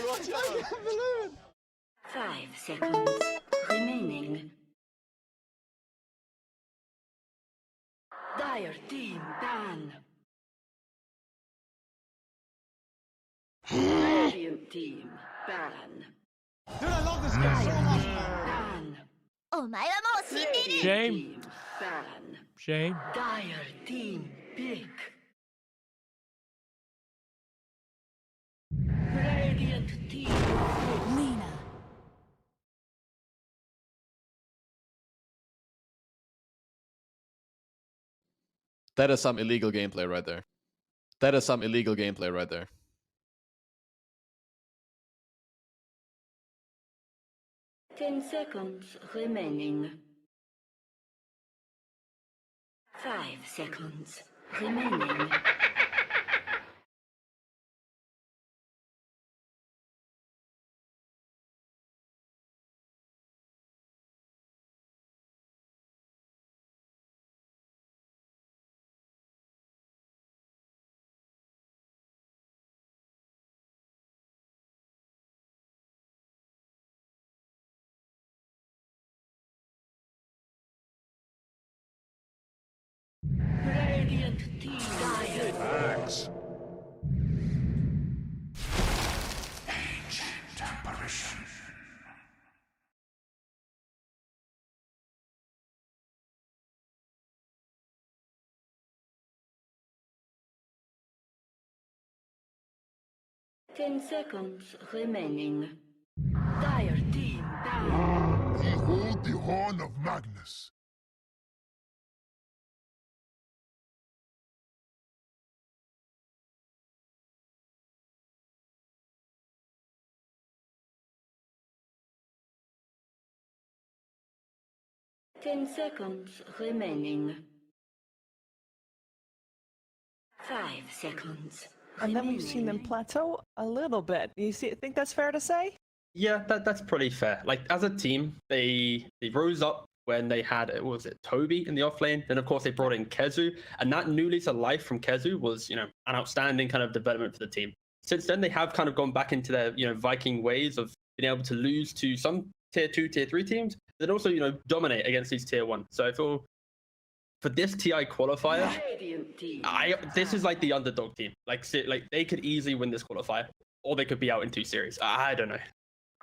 Watch out! 5 seconds remaining. Dire team ban. Radiant team ban. Dude, I love this guy so much, man. Ban. お前はもう死んでいる Shame. Team ban. Shame. Dire team pick. Radiant team. Lena That is some illegal gameplay right there. That is some illegal gameplay right there. Ten seconds remaining. 5 seconds remaining. Radiant team dire. Thanks. Ten seconds remaining. Dire team down. Behold the horn of Magnus. Ten seconds remaining. 5 seconds. And then we've seen them remaining. plateau a little bit. You think that's fair to say? Yeah, that's pretty fair. Like as a team, they rose up when they had what was it Toby in the off lane. Then of course they brought in Kezu, and that new lease of life from Kezu was an outstanding kind of development for the team. Since then they have kind of gone back into their Viking ways of being able to lose to some tier 2, tier 3 teams, but then also dominate against these tier 1. So I feel for this TI qualifier, Radiant team. this is like the underdog team. Like they could easily win this qualifier, or they could be out in 2 series. I don't know.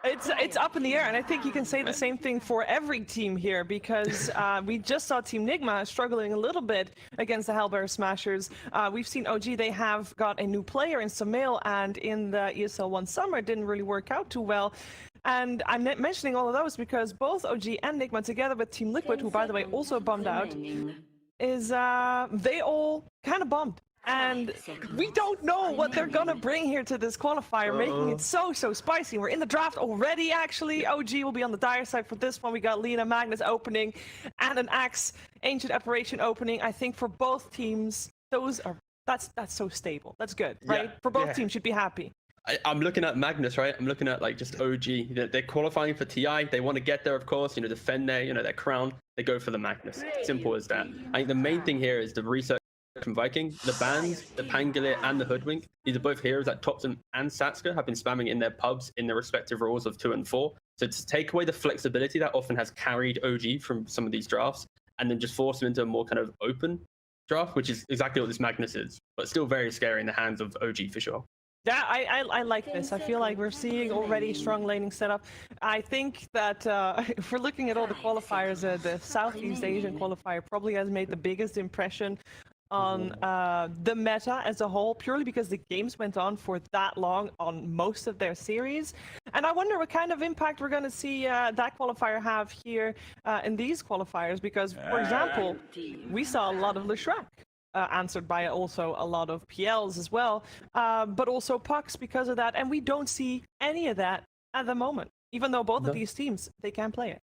It's up in the air, and I think you can say the same thing for every team here, because we just saw Team Nigma struggling a little bit against the Hellbear Smashers. We've seen OG, they have got a new player in Samael, and in the ESL 1 summer, it didn't really work out too well. And I'm mentioning all of those because both OG and Nigma, together with Team Liquid, who by the way also bummed out, is they all kind of bummed. And we don't know what they're gonna bring here to this qualifier, making it so spicy. We're in the draft already, actually. OG will be on the dire side for this one. We got Lena Magnus opening and an Axe Ancient Apparition opening. I think for both teams, that's so stable. That's good, right? Yeah, for both teams, should be happy. I'm looking at Magnus, right? I'm looking at like just OG. They're qualifying for TI. They want to get there, of course. Defend their crown. They go for the Magnus. Simple as that. I think the main thing here is the research from Viking. The bans, the Pangolier and the Hoodwink. These are both heroes that Topson and Satsuka have been spamming in their pubs in their respective roles of 2 and 4. So to take away the flexibility that often has carried OG from some of these drafts, and then just force them into a more kind of open draft, which is exactly what this Magnus is, but still very scary in the hands of OG for sure. Yeah, I like this. I feel like we're seeing already strong laning setup. I think that if we're looking at all the qualifiers, the Southeast Asian qualifier probably has made the biggest impression on the meta as a whole, purely because the games went on for that long on most of their series. And I wonder what kind of impact we're going to see that qualifier have here in these qualifiers, because, for example, we saw a lot of Leshrac. Answered by also a lot of PLs as well, but also pucks because of that, and we don't see any of that at the moment, even though both of these teams, they can play it.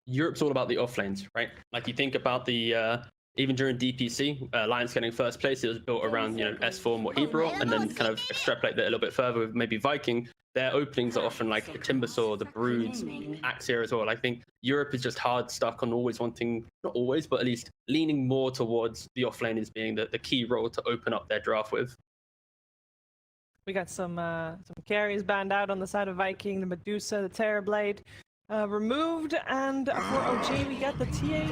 Europe's all about the off lanes, right? Like you think about the even during DPC, Alliance getting first place, it was built around S4 and what he brought, and then kind of extrapolate that a little bit further with maybe Viking. Their openings are often like the Timbersaw, the Broods, Axia as well. I think Europe is just hard stuck on always wanting, not always, but at least leaning more towards the offlane as being the key role to open up their draft with. We got some carries banned out on the side of Viking, the Medusa, the Terrorblade removed, and for OG we got the TA,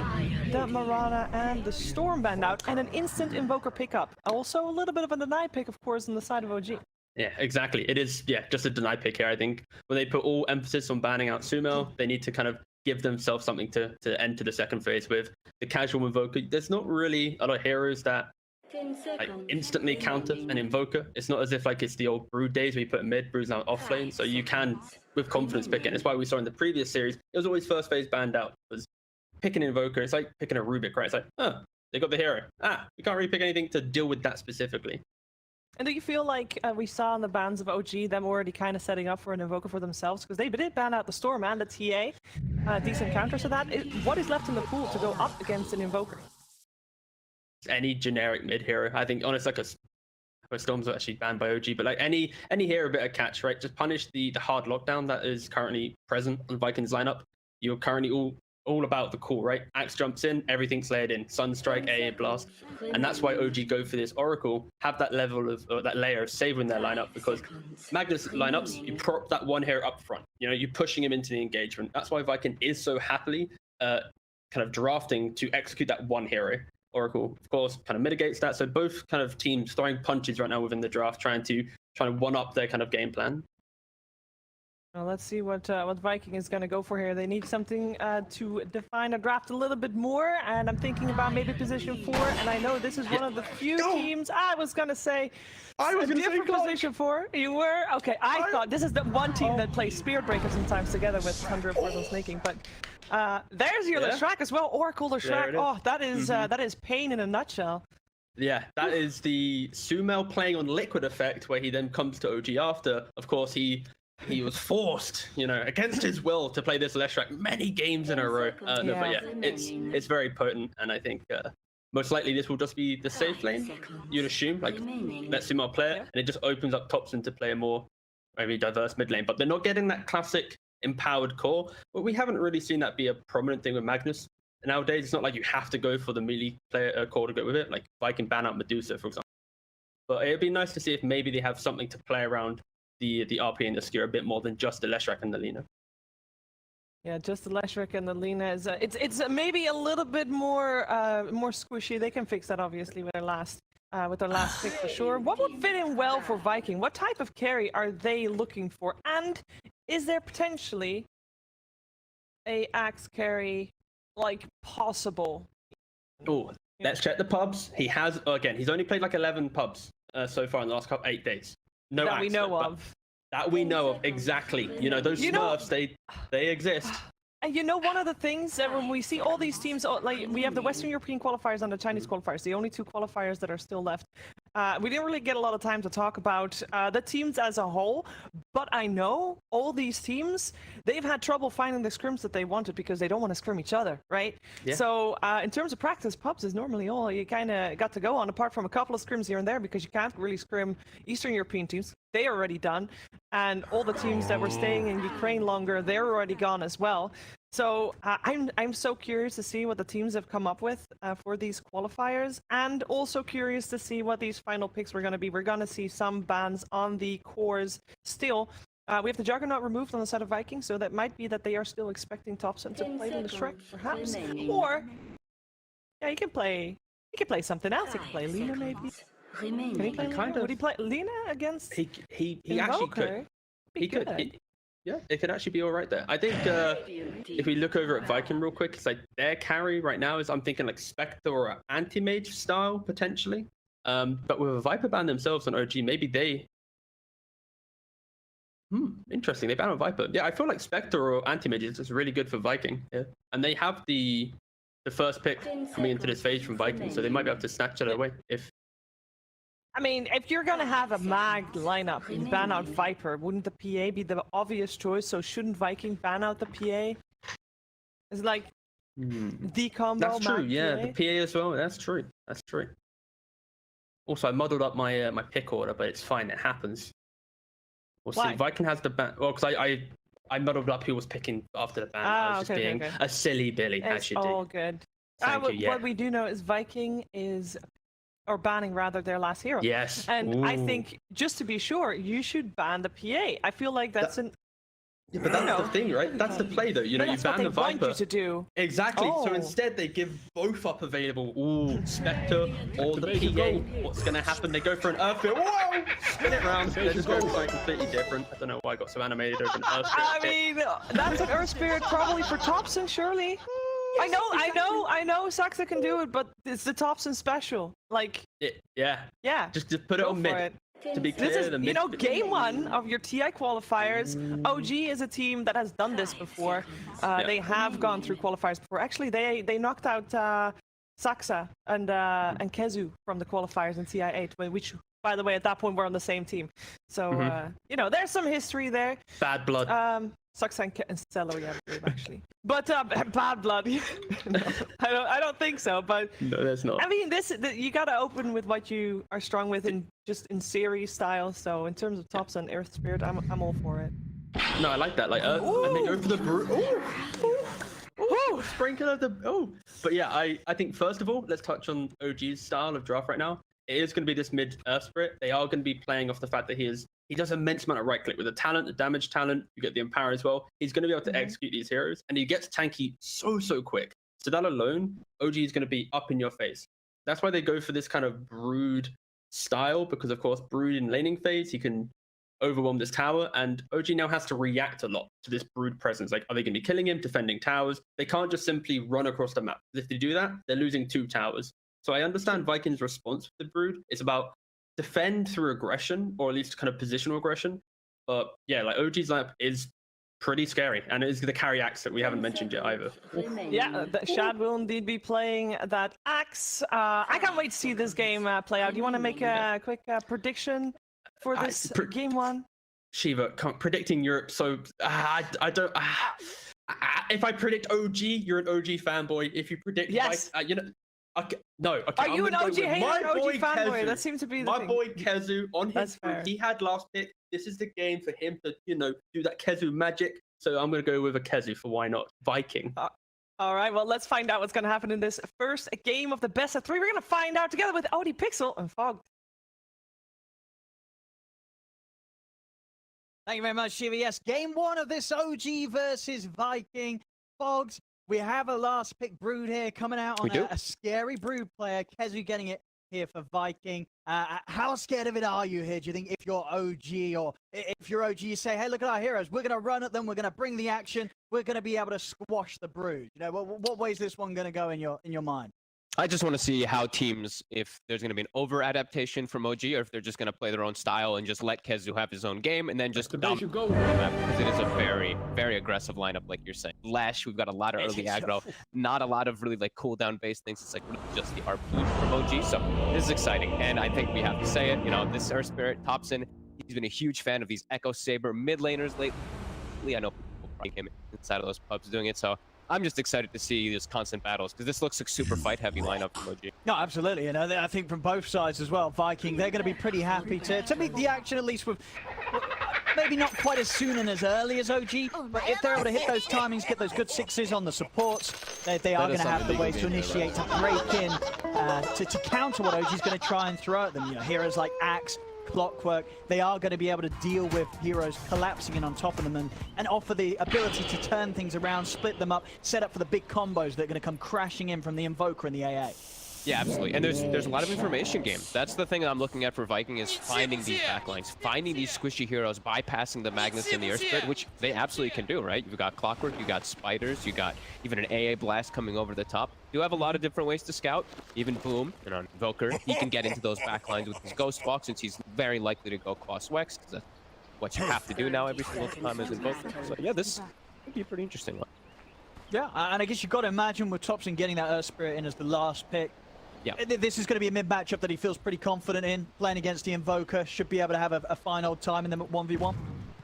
the Marana, and the Storm banned out, and an instant Invoker pickup. Also a little bit of a deny pick, of course, on the side of OG. Yeah, exactly. It is, just a deny pick here. I think when they put all emphasis on banning out Sumo, they need to kind of give themselves something to enter the second phase with. The casual Invoker, there's not really a lot of heroes that 10 like seconds. instantly counter an Invoker. It's not as if like it's the old Brood days where you put mid, Brood's now off lane, so you can with confidence pick it. And it's why we saw in the previous series, it was always first phase banned out. It was picking an Invoker, it's like picking a Rubik, right? It's like, they got the hero. We can't really pick anything to deal with that specifically. And do you feel like we saw in the bans of OG them already kind of setting up for an Invoker for themselves? Because they did ban out the Storm and the TA. Decent counter to that. What is left in the pool to go up against an Invoker? Any generic mid hero. I think, honestly, like Storms are actually banned by OG, but like any hero bit of catch, right? Just punish the hard lockdown that is currently present on Vikings lineup. You're currently all about the call, right? Axe jumps in, everything's layered in. Sunstrike, AA Blast. And that's why OG go for this Oracle, have that level of, that layer of save in their lineup, because Magnus lineups, you prop that one hero up front. You know, you're pushing him into the engagement. That's why Viking is so happily kind of drafting to execute that one hero. Oracle, of course, kind of mitigates that. So both kind of teams throwing punches right now within the draft, trying to one up their kind of game plan. Well, let's see what Viking is going to go for here. They need something to define a draft a little bit more, and I'm thinking about maybe position 4. And I know this is one of the few teams I was going to say. I was going to say different position 4. You were okay. I thought this is the one team that plays Spirit Breaker sometimes together with Thunder Portal Snaking, but. There's your Leshrac as well, Oracle Leshrac. Oh, that is pain in a nutshell. Yeah, that is the Sumail playing on Liquid effect, where he then comes to OG after. Of course, he was forced, against his will, to play this Leshrac many games in a row. But yeah, it's very potent, and I think most likely this will just be the safe lane. You'd assume, like, let Sumail play it, and it just opens up Topson to play a more maybe diverse mid lane. But they're not getting that classic empowered core, but we haven't really seen that be a prominent thing with Magnus nowadays. It's not like you have to go for the melee player core to go with it, like Viking ban out Medusa, for example. But it'd be nice to see if maybe they have something to play around the RP and the Skier a bit more than just the Leshrac and the Lina. Yeah, just the Leshrac and the Lina is it's maybe a little bit more squishy. They can fix that obviously with their last pick for sure. What would fit in well for Viking? What type of carry are they looking for? And is there potentially a axe carry like possible? Oh, let's check the pubs. He has, again, he's only played like 11 pubs so far in the last 8 days. No that axe, we know of. That we know of, exactly. Those Smurfs, they exist. And one of the things that when we see all these teams, like we have the Western European qualifiers and the Chinese qualifiers, the only 2 qualifiers that are still left. We didn't really get a lot of time to talk about the teams as a whole, but I know all these teams, they've had trouble finding the scrims that they wanted because they don't want to scrim each other, right? Yeah. So in terms of practice, pubs is normally all you kind of got to go on, apart from a couple of scrims here and there, because you can't really scrim Eastern European teams. They're already done. And all the teams that were staying in Ukraine longer, they're already gone as well. So I'm so curious to see what the teams have come up with for these qualifiers, and also curious to see what these final picks were going to be. We're going to see some bans on the cores still. We have the Juggernaut removed on the side of Vikings, so that might be that they are still expecting Topson to play the Shrek, perhaps. Or, yeah, you can play something else. You can play Lina, maybe. Can he play Lina? Would he play Lina against He actually could. He could. Yeah, it could actually be all right there. I think if we look over at Viking real quick, it's like their carry right now is, I'm thinking like Spectre or Anti-Mage style, potentially. But with a Viper ban themselves on OG, maybe they... interesting. They ban on Viper. Yeah, I feel like Spectre or Anti-Mage is just really good for Viking. Yeah. And they have the first pick coming into this phase from Viking, so they might be able to snatch it away if... I mean, if you're going to have a mag lineup and ban out Viper, wouldn't the PA be the obvious choice? So shouldn't Viking ban out the PA? It's like the combo. That's true, mag yeah. PA. The PA as well. That's true. That's true. Also, I muddled up my my pick order, but it's fine. It happens. We'll see. Viking has the ban. Well, because I muddled up who was picking after the ban. I was just being a silly Billy, as you do. All good. Thank you, yeah. What we do know is Viking is or banning rather their last hero. Yes. And I Ooh. think just to be sure, you should ban the PA. I feel like that's an Yeah, but that's the thing, right? That's the play, though. You know, but you that's what ban they the want Viper. you to do. Exactly. So Oh. instead, they give both up available. Ooh, Spectre or the PA. What's going to happen? They go for an Earth Spirit. Whoa! Spin it round. They just go for something completely different. I don't know why I got so animated over an Earth Spirit. I mean, that's an Earth Spirit probably for Thompson, surely. I know Saxa can do it, but it's the Thompson special. Like, Yeah. yeah. Just put it go on for mid. it. To be clear, This is, the you mid. know, game one of your TI qualifiers. OG is a team that has done this before. They have gone through qualifiers before. Actually, they knocked out Saxa and Kezu from the qualifiers in TI8, which, by the way, at that point we're on the same team. So you know, there's some history there. Bad blood. Saxa and Cello, yeah, I believe, actually. But bad blood. No, I don't think so. But No, there's not. I mean, you gotta open with what you are strong with in series style. So in terms of tops and Earth Spirit, I'm all for it. No, I like that. Like Earth, and they go for the sprinkle of the But yeah, I think first of all, let's touch on OG's style of draft right now. It is going to be this mid Earth Spirit. They are going to be playing off the fact that he does immense amount of right click with the talent, the damage talent. You get the Empower as well. He's going to be able to execute these heroes, and he gets tanky so quick. So that alone, OG is going to be up in your face. That's why they go for this kind of brood style, because of course, brood in laning phase, he can overwhelm this tower, and OG now has to react a lot to this brood presence. Like, are they going to be killing him, defending towers? They can't just simply run across the map. If they do that, they're losing 2 towers. So I understand Vikings' response to the brood. It's about defend through aggression, or at least kind of positional aggression. But yeah, like OG's lineup is pretty scary, and it is the carry axe that we haven't mentioned yet either. Yeah, Shad will indeed be playing that axe. I can't wait to see this game play out. Do you want to make a quick prediction for this game one? Shiva, predicting Europe. So I don't. If I predict OG, you're an OG fanboy. If you predict, yes, you know. Okay, no. Okay, are you an OG hater or OG fanboy? Kezu. That seems to be the my thing. boy Kezu on his. He had last pick. This is the game for him to, you know, do that Kezu magic. So I'm gonna go with a Kezu for why not Viking. All right, well, let's find out what's going to happen in this first game of the best of 3. We're going to find out together with Odie Pixel and Fog. Thank you very much, Shiva. Yes, game 1 of this OG versus Viking. Fogs, we have a last pick Brood here coming out on a scary Brood player. Kezu getting it here for Viking. How scared of it are you here? Do you think if you're OG, or if you're OG, you say, hey, look at our heroes. We're going to run at them. We're going to bring the action. We're going to be able to squash the Brood. You know, what way is this one going to go in your mind? I just want to see how teams, if there's going to be an over adaptation from OG, or if they're just going to play their own style and just let Kezu have his own game and then just dominate the map, because it is a very, very aggressive lineup, like you're saying. Lash, we've got a lot of early aggro, not a lot of really like cooldown based things. It's like really just the RP from OG. So this is exciting, and I think we have to say it. You know, this Earth Spirit, Thompson, he's been a huge fan of these Echo Saber mid laners lately. I know people probably came inside of those pubs doing it, so I'm just excited to see these constant battles, because this looks like super fight heavy lineup from OG. No, absolutely. You know, I think from both sides as well, Viking, they're going to be pretty happy to meet the action, at least with maybe not quite as soon and as early as OG, but if they're able to hit those timings, get those good 6s on the supports, they are going to have the ways to initiate, to break in, to counter what OG's going to try and throw at them. You know, heroes like Axe, Clockwork, they are going to be able to deal with heroes collapsing in on top of them and offer the ability to turn things around, split them up, set up for the big combos that are going to come crashing in from the Invoker and the AA. Yeah, absolutely. And there's a lot of information games. That's the thing that I'm looking at for Viking, is finding these backlines, finding these squishy heroes, bypassing the Magnus and the Earth Spirit, which they absolutely can do, right? You've got Clockwork, you got Spiders, you got even an AA Blast coming over the top. You have a lot of different ways to scout. Even Boom, and on Invoker, he can get into those backlines with his Ghost Walk, since he's very likely to go Cross Wex. That's what you have to do now every single time as Invoker. So yeah, this could be a pretty interesting one. Yeah, and I guess you've got to imagine with Thompson getting that Earth Spirit in as the last pick, yeah, this is going to be a mid matchup that he feels pretty confident in. Playing against the Invoker, should be able to have a fine old time in them at 1v1.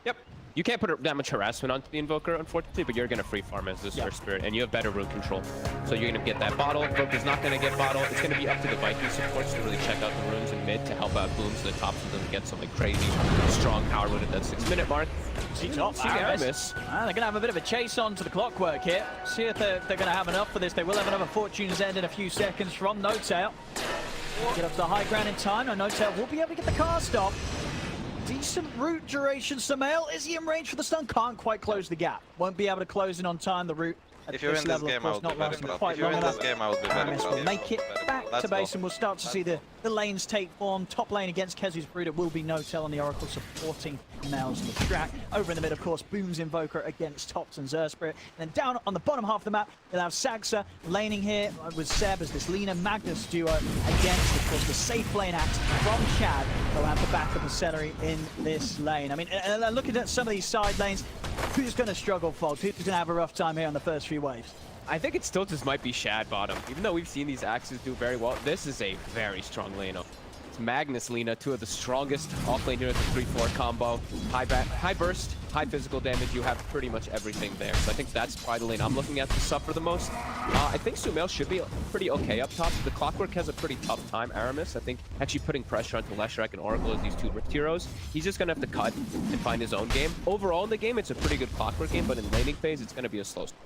Yep. You can't put that much harassment onto the Invoker, unfortunately, but you're going to free farm as this Earth Spirit, and you have better rune control. So you're going to get that bottle. Invoker's not going to get bottle. It's going to be up to the Viking supports to really check out the runes in mid to help out Boom, so the Thompson doesn't get some like crazy strong power rune at that 6-minute mark. They're going to have a bit of a chase on to the Clockwork here. See if they're going to have enough for this. They will have another Fortune's End in a few seconds from No Tail. Get up to the high ground in time. No, Notel will be able to get the car stop. Decent route duration. Samael, is he in range for the stun? Can't quite close the gap. Won't be able to close in on time. The route at If you're this in this level, game, of I course, would be not very lasting proud. quite If you're long in this enough. game, I would be very Aramis will proud. make it back Let's to base, go. and we'll start to see the lanes take form. Top lane against Kezu's Brood. It will be Notel and the Oracle supporting Mels on the track. Over in the mid, of course, Boom's Invoker against Topson's Zerspirit. And then down on the bottom half of the map, we'll have Saxa laning here with Seb as this Lina Magnus duo against, of course, the safe lane act from Chad. They'll have the backup of Celery in this lane. I mean, looking at some of these side lanes, who's going to struggle, Fogs? Who's going to have a rough time here on the first few waves? I think it still just might be Shad bottom. Even though we've seen these axes do very well, this is a very strong lane up. It's Magnus, Lina, two of the strongest off-lane heroes, the 3-4 combo. High burst, high physical damage. You have pretty much everything there. So I think that's probably the lane I'm looking at to suffer the most. I think Sumail should be pretty okay up top. The Clockwork has a pretty tough time. Aramis, I think, actually putting pressure onto Leshrac and Oracle as these two ripped heroes. He's just going to have to cut and find his own game. Overall in the game, it's a pretty good Clockwork game, but in laning phase, it's going to be a slow start.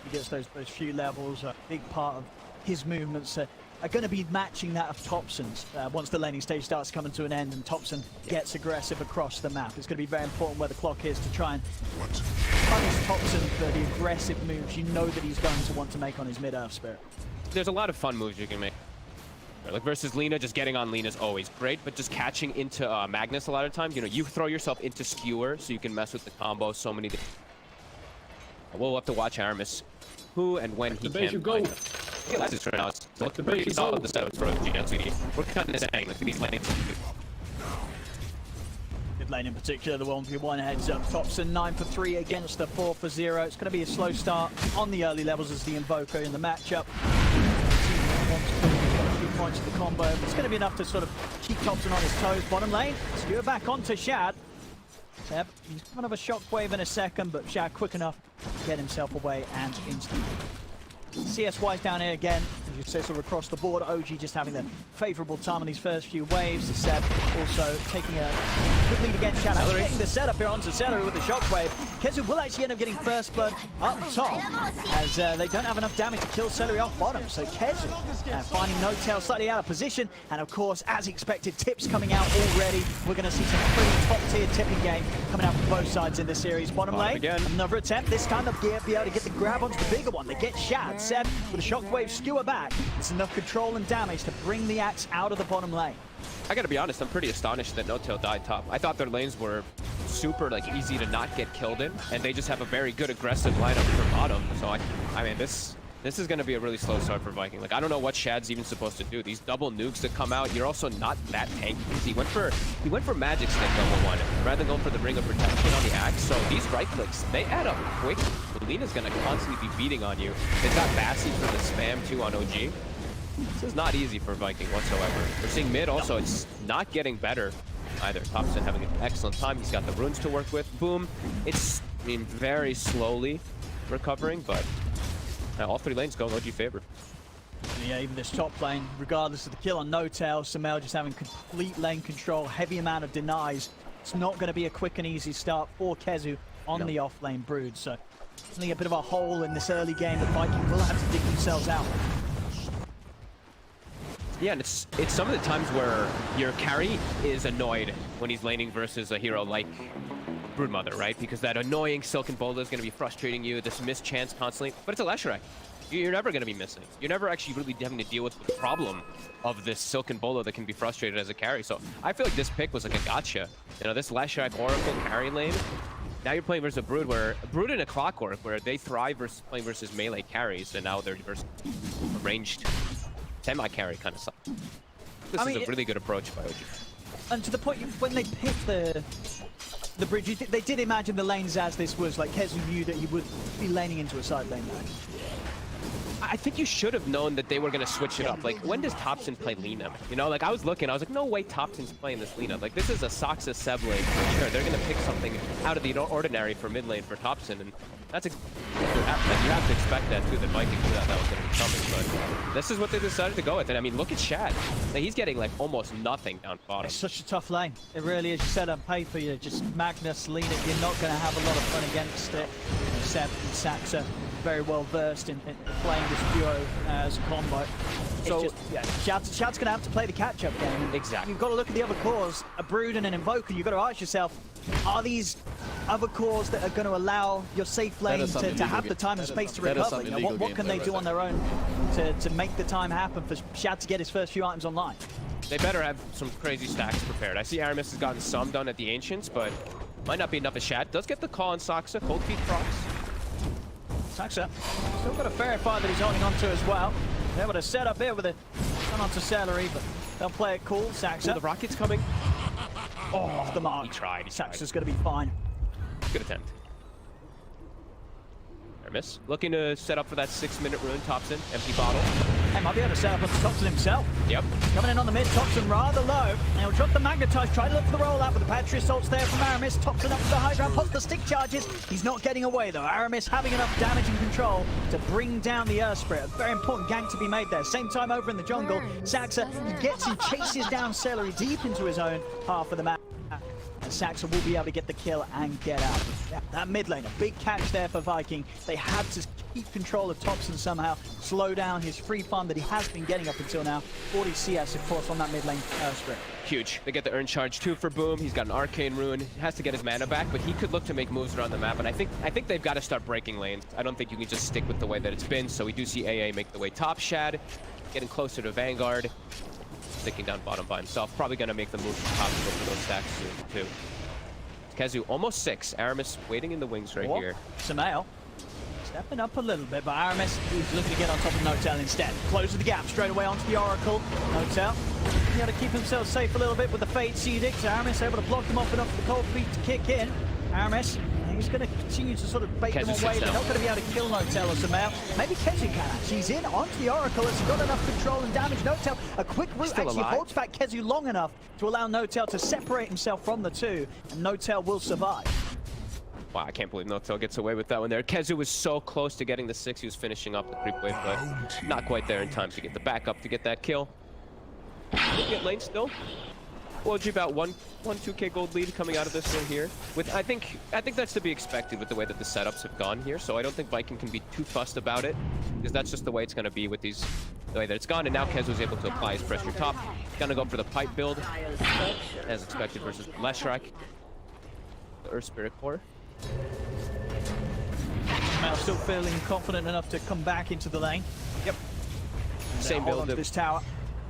He gets those few levels. A big part of his movements are going to be matching that of Topson's once the laning stage starts coming to an end and Topson gets aggressive across the map. It's going to be very important where the clock is to try and punish Topson for the aggressive moves you know that he's going to want to make on his mid-earth spirit. There's a lot of fun moves you can make. Like versus Lina, just getting on Lina is always great, but just catching into Magnus a lot of times, you know, you throw yourself into Skewer so you can mess with the combo so many. We'll have to watch Aramis, who and when he can. Go. Yeah, that's right now. It's like the base is all of the setups for GNC. We're kind of saying like these lanes. Mid lane in particular, the 1v1 heads up. Topson 9 for 3 against the 4 for 0. It's going to be a slow start on the early levels as the Invoker in the matchup. A few points of the combo. It's going to be enough to sort of keep Topson on his toes. Bottom lane, skewer back onto Shad. Seb, he's kind of a shockwave in a second, but Shad quick enough to get himself away and instant. CS-wise down here again, as you say, sort of across the board. OG just having the favourable time on these first few waves. Seb also taking a good lead against Shad. Getting the setup here onto Celery with the shockwave. Kezu will actually end up getting first blood up top, as they don't have enough damage to kill Celery off bottom. So Kezu finding Notel slightly out of position, and of course, as expected, tips coming out already. We're going to see some pretty top-tier tipping game coming out from both sides in this series. Bottom lane, again. Another attempt. This time they'll be able to get the grab onto the bigger one. They get Shad. Seb with a shockwave skewer back. It's enough control and damage to bring the axe out of the bottom lane. I gotta be honest, I'm pretty astonished that Notel died top. I thought their lanes were super like easy to not get killed in, and they just have a very good aggressive lineup for bottom. So I mean this is gonna be a really slow start for Viking. Like I don't know what Shad's even supposed to do. These double nukes that come out, you're also not that tanky. He went for Magic Stick level 1 rather than going for the Ring of Protection on the axe. So these right clicks, they add up quick. Lina's gonna constantly be beating on you. They've got Bassi for the spam too on OG. This is not easy for Viking whatsoever. We're seeing mid also, it's not getting better either. Topson having an excellent time. He's got the runes to work with. Boom. It's, I mean, very slowly recovering, but all three lanes going OG favor. Yeah, even this top lane, regardless of the kill on Notel, Sumail just having complete lane control, heavy amount of denies. It's not going to be a quick and easy start for Kezu on the off-lane Brood. So, definitely a bit of a hole in this early game that Viking will have to dig themselves out. Yeah, and it's some of the times where your carry is annoyed when he's laning versus a hero like Broodmother, right? Because that annoying Silken Boulder is going to be frustrating you, this missed chance constantly. But it's a Leshrac. You're never going to be missing. You're never actually really having to deal with the problem of this Silken Bolo that can be frustrated as a carry. So I feel like this pick was like a gotcha. You know, this Leshrac Oracle carry lane. Now you're playing versus a Brood where Brood and a Clockwork where they thrive versus playing versus melee carries, and now they're versus ranged semi-carry kind of stuff. This is a really good approach by OG. And to the point, when they picked the bridge, they did imagine the lanes as this was, like Kezu knew that he would be laning into a side lane now. I think you should have known that they were going to switch it up. Like, when does Topson play Lina? You know, like, I was looking, I was like, no way Topson's playing this Lina. Like, this is a Soxa Seb lane for sure. They're going to pick something out of the ordinary for mid lane for Topson, and that's you have to expect that too. The Vikings knew that was going to be coming, but this is what they decided to go with. And I mean, look at Shad. Like, he's getting like almost nothing down bottom. It's such a tough lane. It really is. You said on paper, you're just Magnus, Lina. You're not going to have a lot of fun against it. Seb and Saxa very well versed in playing this duo as a combo. So just, yeah, Shad's going to have to play the catch-up game. Exactly. You've got to look at the other cores, a Brood and an Invoker. You've got to ask yourself, are these other cores that are going to allow your safe lane to have the time and space to recover? You know, what can they do on their own to make the time happen for Shad to get his first few items online? They better have some crazy stacks prepared. I see Aramis has gotten some done at the Ancients, but might not be enough of Shad. Does get the call on Saksa. Cold Feet procs. Saksa still got a Verify that he's holding on to as well. They're able to set up here with a run onto Celery, but they'll play it cool. Saksa. Ooh, the rocket's coming. Oh, off the mark. He tried. Saksa's going to be fine. Good attempt. Aramis looking to set up for that 6-minute rune. Thompson, empty bottle. He might be able to set up on Thompson himself. Yep. Coming in on the mid, Thompson rather low. And he'll drop the Magnetize, try to look for the rollout, but the Patry Assault's there from Aramis. Thompson up to the high ground, pops the stick charges. He's not getting away though. Aramis having enough damage and control to bring down the Earth Spirit. A very important gank to be made there. Same time over in the jungle. Saksa, he gets and chases down Celery deep into his own half of the map. And Saksa will be able to get the kill and get out. Yeah, that mid lane, a big catch there for Viking. They had to keep control of Thompson somehow, slow down his free farm that he has been getting up until now. 40 CS, of course, on that mid lane sprint. Huge. They get the Urn Charge 2 for Boom. He's got an Arcane Rune. He has to get his mana back, but he could look to make moves around the map. And I think they've got to start breaking lanes. I don't think you can just stick with the way that it's been. So we do see AA make the way top. Shad getting closer to Vanguard. Sticking down bottom by himself. Probably going to make the move to top to go for those stacks soon, too. Kezu almost 6. Aramis waiting in the wings right here. Samael stepping up a little bit, but Aramis is looking to get on top of Notel instead. Closes the gap straight away onto the Oracle. Notel, he had to keep himself safe a little bit with the Fate's Edict. Aramis able to block them off enough for the Cold Feet to kick in. Aramis, he's going to continue to sort of bait them away. They're not going to be able to kill Notel or Samael. Maybe Kezu can. He's in onto the Oracle. Has got enough control and damage. Notel, a quick route actually holds back Kezu long enough to allow Notel to separate himself from the two, and Notel will survive. Wow, I can't believe Notel gets away with that one there. Kezu was so close to getting the 6. He was finishing up the creep wave, but not quite there in time to get the backup to get that kill. Looking at lane still. Well, about 2K gold lead coming out of this one here. With I think that's to be expected with the way that the setups have gone here. So I don't think Viking can be too fussed about it, because that's just the way it's going to be with these, the way that it's gone. And now Kez was able to apply his pressure top. Gonna go for the pipe build as expected versus Leshrac. The Earth Spirit core. Now still feeling confident enough to come back into the lane. Yep. Same build of this tower.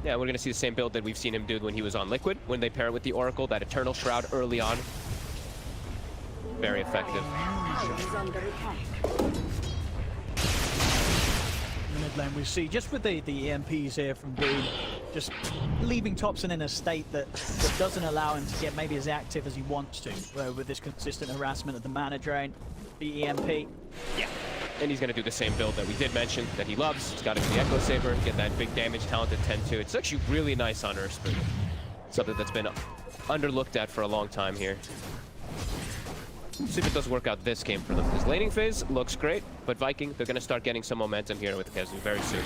Yeah, we're going to see the same build that we've seen him do when he was on Liquid, when they pair it with the Oracle, that Eternal Shroud early on. Very effective. Mid lane we see, just with the EMPs here from Boom, just leaving Thompson in a state that doesn't allow him to get maybe as active as he wants to, with this consistent harassment of the mana drain, the EMP. Yeah. And he's going to do the same build that we did mention that he loves. He's got it the Echo Saber, get that big damage talent at 10-2. It's actually really nice on Earth Spirit. Something that's been underlooked at for a long time here. See if it does work out this game for them. His laning phase looks great, but Viking, they're going to start getting some momentum here with Kezu very soon.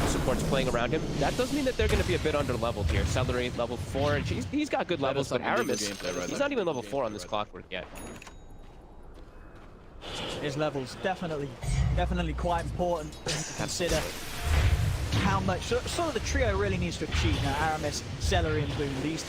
Support's playing around him. That does mean that they're going to be a bit under-leveled here. Celery, level 4, and he's got good levels, but Aramis, he's not even level 4 on this clockwork yet. His levels definitely quite important to consider how much sort of the trio really needs to achieve now. Aramis, Celery, and Boom. These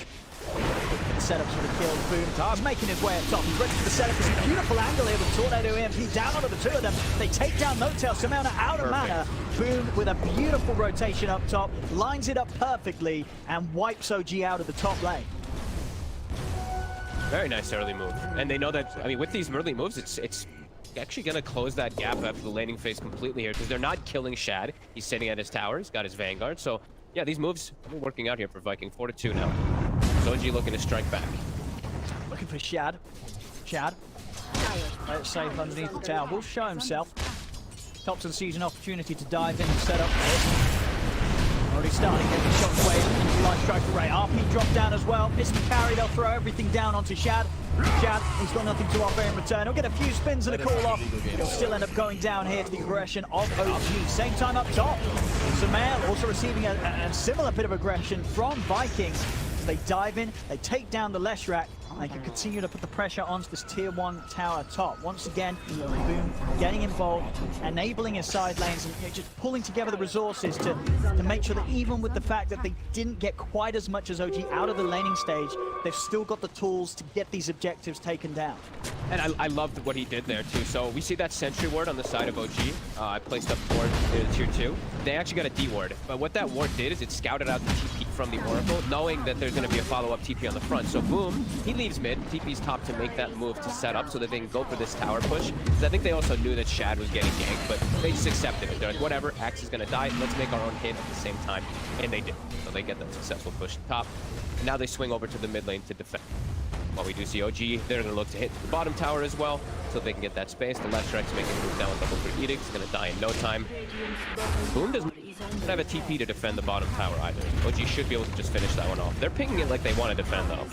setups for the kill. Boom is making his way up top. He's ready for the setup. It's a beautiful angle here with Tornado EMP down onto the two of them. They take down Notel. Samana out of mana. Boom with a beautiful rotation up top, lines it up perfectly, and wipes OG out of the top lane. Very nice early move. And they know that, I mean, with these early moves, it's actually going to close that gap after the laning phase completely here, because they're not killing Shad. He's sitting at his tower. He's got his Vanguard. So, yeah, these moves are working out here for Viking. 4-2 now. Zonji looking to strike back. Looking for Shad. Shad. Let's safe underneath the tower. Will show himself. Thompson sees an opportunity to dive in and set up this. Already starting to get the shockwave. Light strike array. RP dropped down as well. Missed the carry. They'll throw everything down onto Shad. Shad, he's got nothing to offer in return. He'll get a few spins and a call off. He'll still end up going down here to the aggression of OG. Same time up top. Samael also receiving a similar bit of aggression from Vikings. They dive in, they take down the Leshrac. They can continue to put the pressure onto this tier 1 tower top. Once again, Boom getting involved, enabling his side lanes, and just pulling together the resources to make sure that even with the fact that they didn't get quite as much as OG out of the laning stage, they've still got the tools to get these objectives taken down. And I loved what he did there too. So we see that sentry ward on the side of OG. I placed up ward tier 2. They actually got a D ward, but what that ward did is it scouted out the TP from the Oracle, knowing that there's going to be a follow-up TP on the front. So Boom, he leaves mid, TP's top to make that move to set up so that they can go for this tower push. Because I think they also knew that Shad was getting ganked, but they just accepted it. They're like, whatever, Axe is going to die, let's make our own hit at the same time. And they did. So they get that successful push to top. And now they swing over to the mid lane to defend. While we do see OG, they're going to look to hit the bottom tower as well, so they can get that space. The left strike's making a move down with double for Edict. It's going to die in no time. Boom doesn't have a TP to defend the bottom tower either. OG should be able to just finish that one off. They're pinging it like they want to defend, though.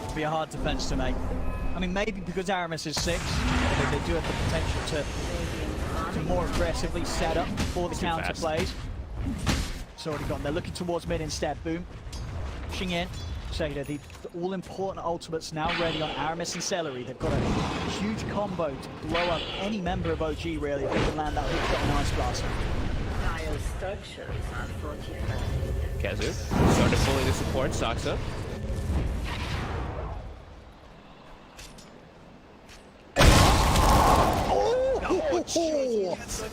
It'll be a hard defense to make. I mean, maybe because Aramis is 6, they do have the potential to more aggressively set up for the counter plays. It's already gone. They're looking towards mid instead. Boom. Pushing in. So, the all-important ultimates now ready on Aramis and Celery. They've got a huge combo to blow up any member of OG, really, if they can land that hook shot and Ice Blast. Tile structures are fortified. Kezu started pulling the support. Saksa.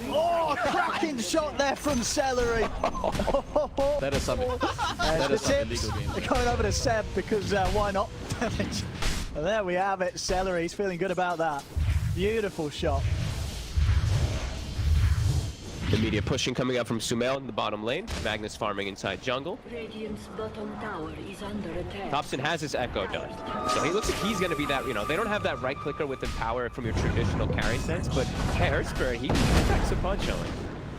Oh, cracking shot there from Celery. That is something. That is some illegal game. They're going over to Seb because why not? Well, there we have it. Celery, he's feeling good about that. Beautiful shot. The media pushing coming up from Sumail in the bottom lane. Magnus farming inside jungle. Radiant's bottom tower is under attack. Thompson has his echo done. So he looks like he's going to be that, they don't have that right clicker with the power from your traditional carry sense, but hey, Earthspirit, he packs a punch on it.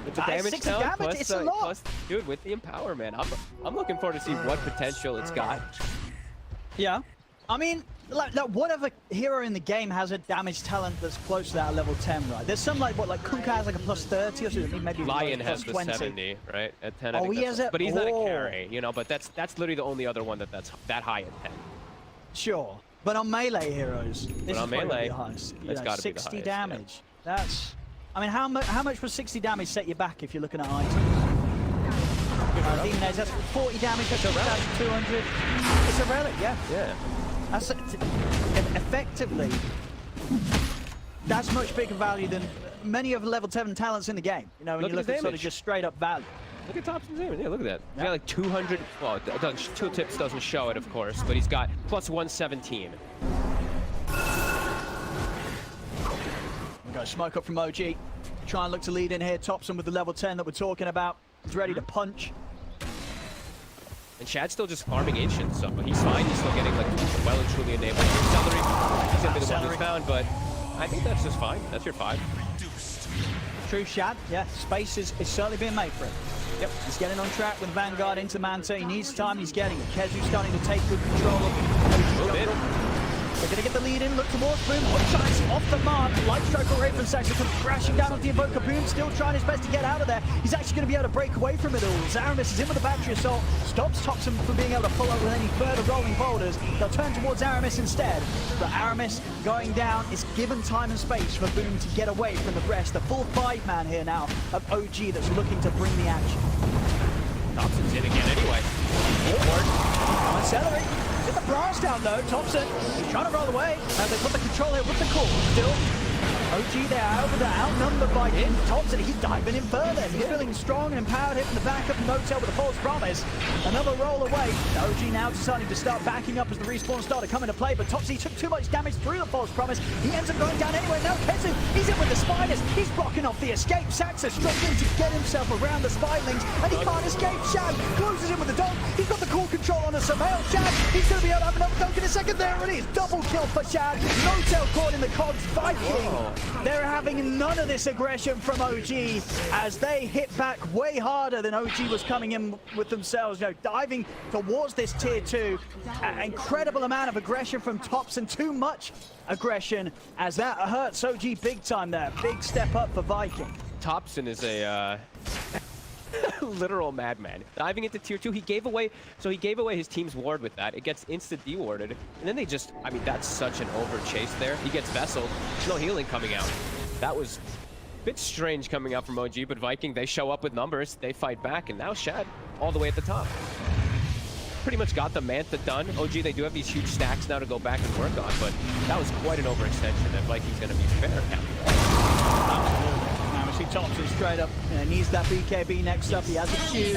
With the damage 60 down, damage, plus, it's a lot. plus, dude, with the empower, man, I'm looking forward to see what potential it's got. Yeah. I mean, like whatever hero in the game has a damage talent that's close to that level 10, right? There's some like Kunkka has like a plus 30 or something, maybe Lion plus has the 20. 70, right? At 10, I Oh, think he that's has it. but he's not a Oh. carry, but that's literally the only other one that's that high at 10. Sure. But on melee heroes, this on is probably melee, the highest. it's gotta be the 60 highest, damage. Yeah. That's, I mean, how much would 60 damage set you back if you're looking at items? Demon Edge, that's 40 damage, that's 2,200. It's a relic, yeah. Yeah. That's effectively, that's much bigger value than many of the level 7 talents in the game. When Look you at look his at sort of damage. just straight up value. Look at Thompson's damage. Yeah, look at that. He's Yeah. got like 200. Well, Tool Tips doesn't show it, of course, but he's got plus 117. We got a smoke up from OG. Try and look to lead in here. Thompson with the level 10 that we're talking about. He's ready to punch. And Shad's still just farming Ancient, so he's fine. He's still getting like well and truly enabled. Celery, he's gonna be the one who's found, but I think that's just fine. That's your 5. True Shad, yeah, space is certainly being made for it. Yep, he's getting on track with Vanguard into Manta. He needs time, he's getting it. Kezu's starting to take good control of bit. They're going to get the lead in, look towards Boom, one shots off the mark. Light Stroke or Raven Saxon comes crashing down with the Invoker. Boom still trying his best to get out of there. He's actually going to be able to break away from it all. Zaramis is in with the Battery Assault, stops Thompson from being able to pull up with any further rolling boulders. They'll turn towards Aramis instead. But Aramis going down is given time and space for Boom to get away from the rest. The full 5-man here now of OG that's looking to bring the action. Thompson's in again anyway. On Celery. Get the blast out though, Thompson. He's trying to roll away. As they put the control here with the call. Still, OG there outnumbered by Thompson. He's diving in further. He's feeling strong and empowered here from the back of No-Tail with a false promise. Another roll away. OG now deciding to start backing up as the respawn started coming to play, but Thompson took too much damage through the false promise. He ends up going down anyway. Now Kezu, he's in with the spiders. He's blocking off the escape. Saxa struggling to get himself around the spidlings, and he can't escape. Shad closes in with the dog. He's got the cool control on the Sumail. Shad, he's going to be able to have another dunk in a second. There it is. Double kill for Shad. No-Tail caught in the cogs. Viking. They're having none of this aggression from OG as they hit back way harder than OG was coming in with themselves. Diving towards this tier 2. An incredible amount of aggression from Thompson. Too much aggression as that hurts OG big time there. Big step up for Viking. Thompson is a literal madman. Diving into tier 2, he gave away his team's ward with that. It gets insta dewarded, and then they just, I mean, that's such an over chase there. He gets vesseled, no healing coming out. That was a bit strange coming out from OG, but Viking, they show up with numbers, they fight back, and now Shad all the way at the top. Pretty much got the Mantha done. OG, they do have these huge stacks now to go back and work on, but that was quite an overextension that Viking's going to be fair happy with. Now we see Thompson straight up. Needs that BKB next up. He has a Q.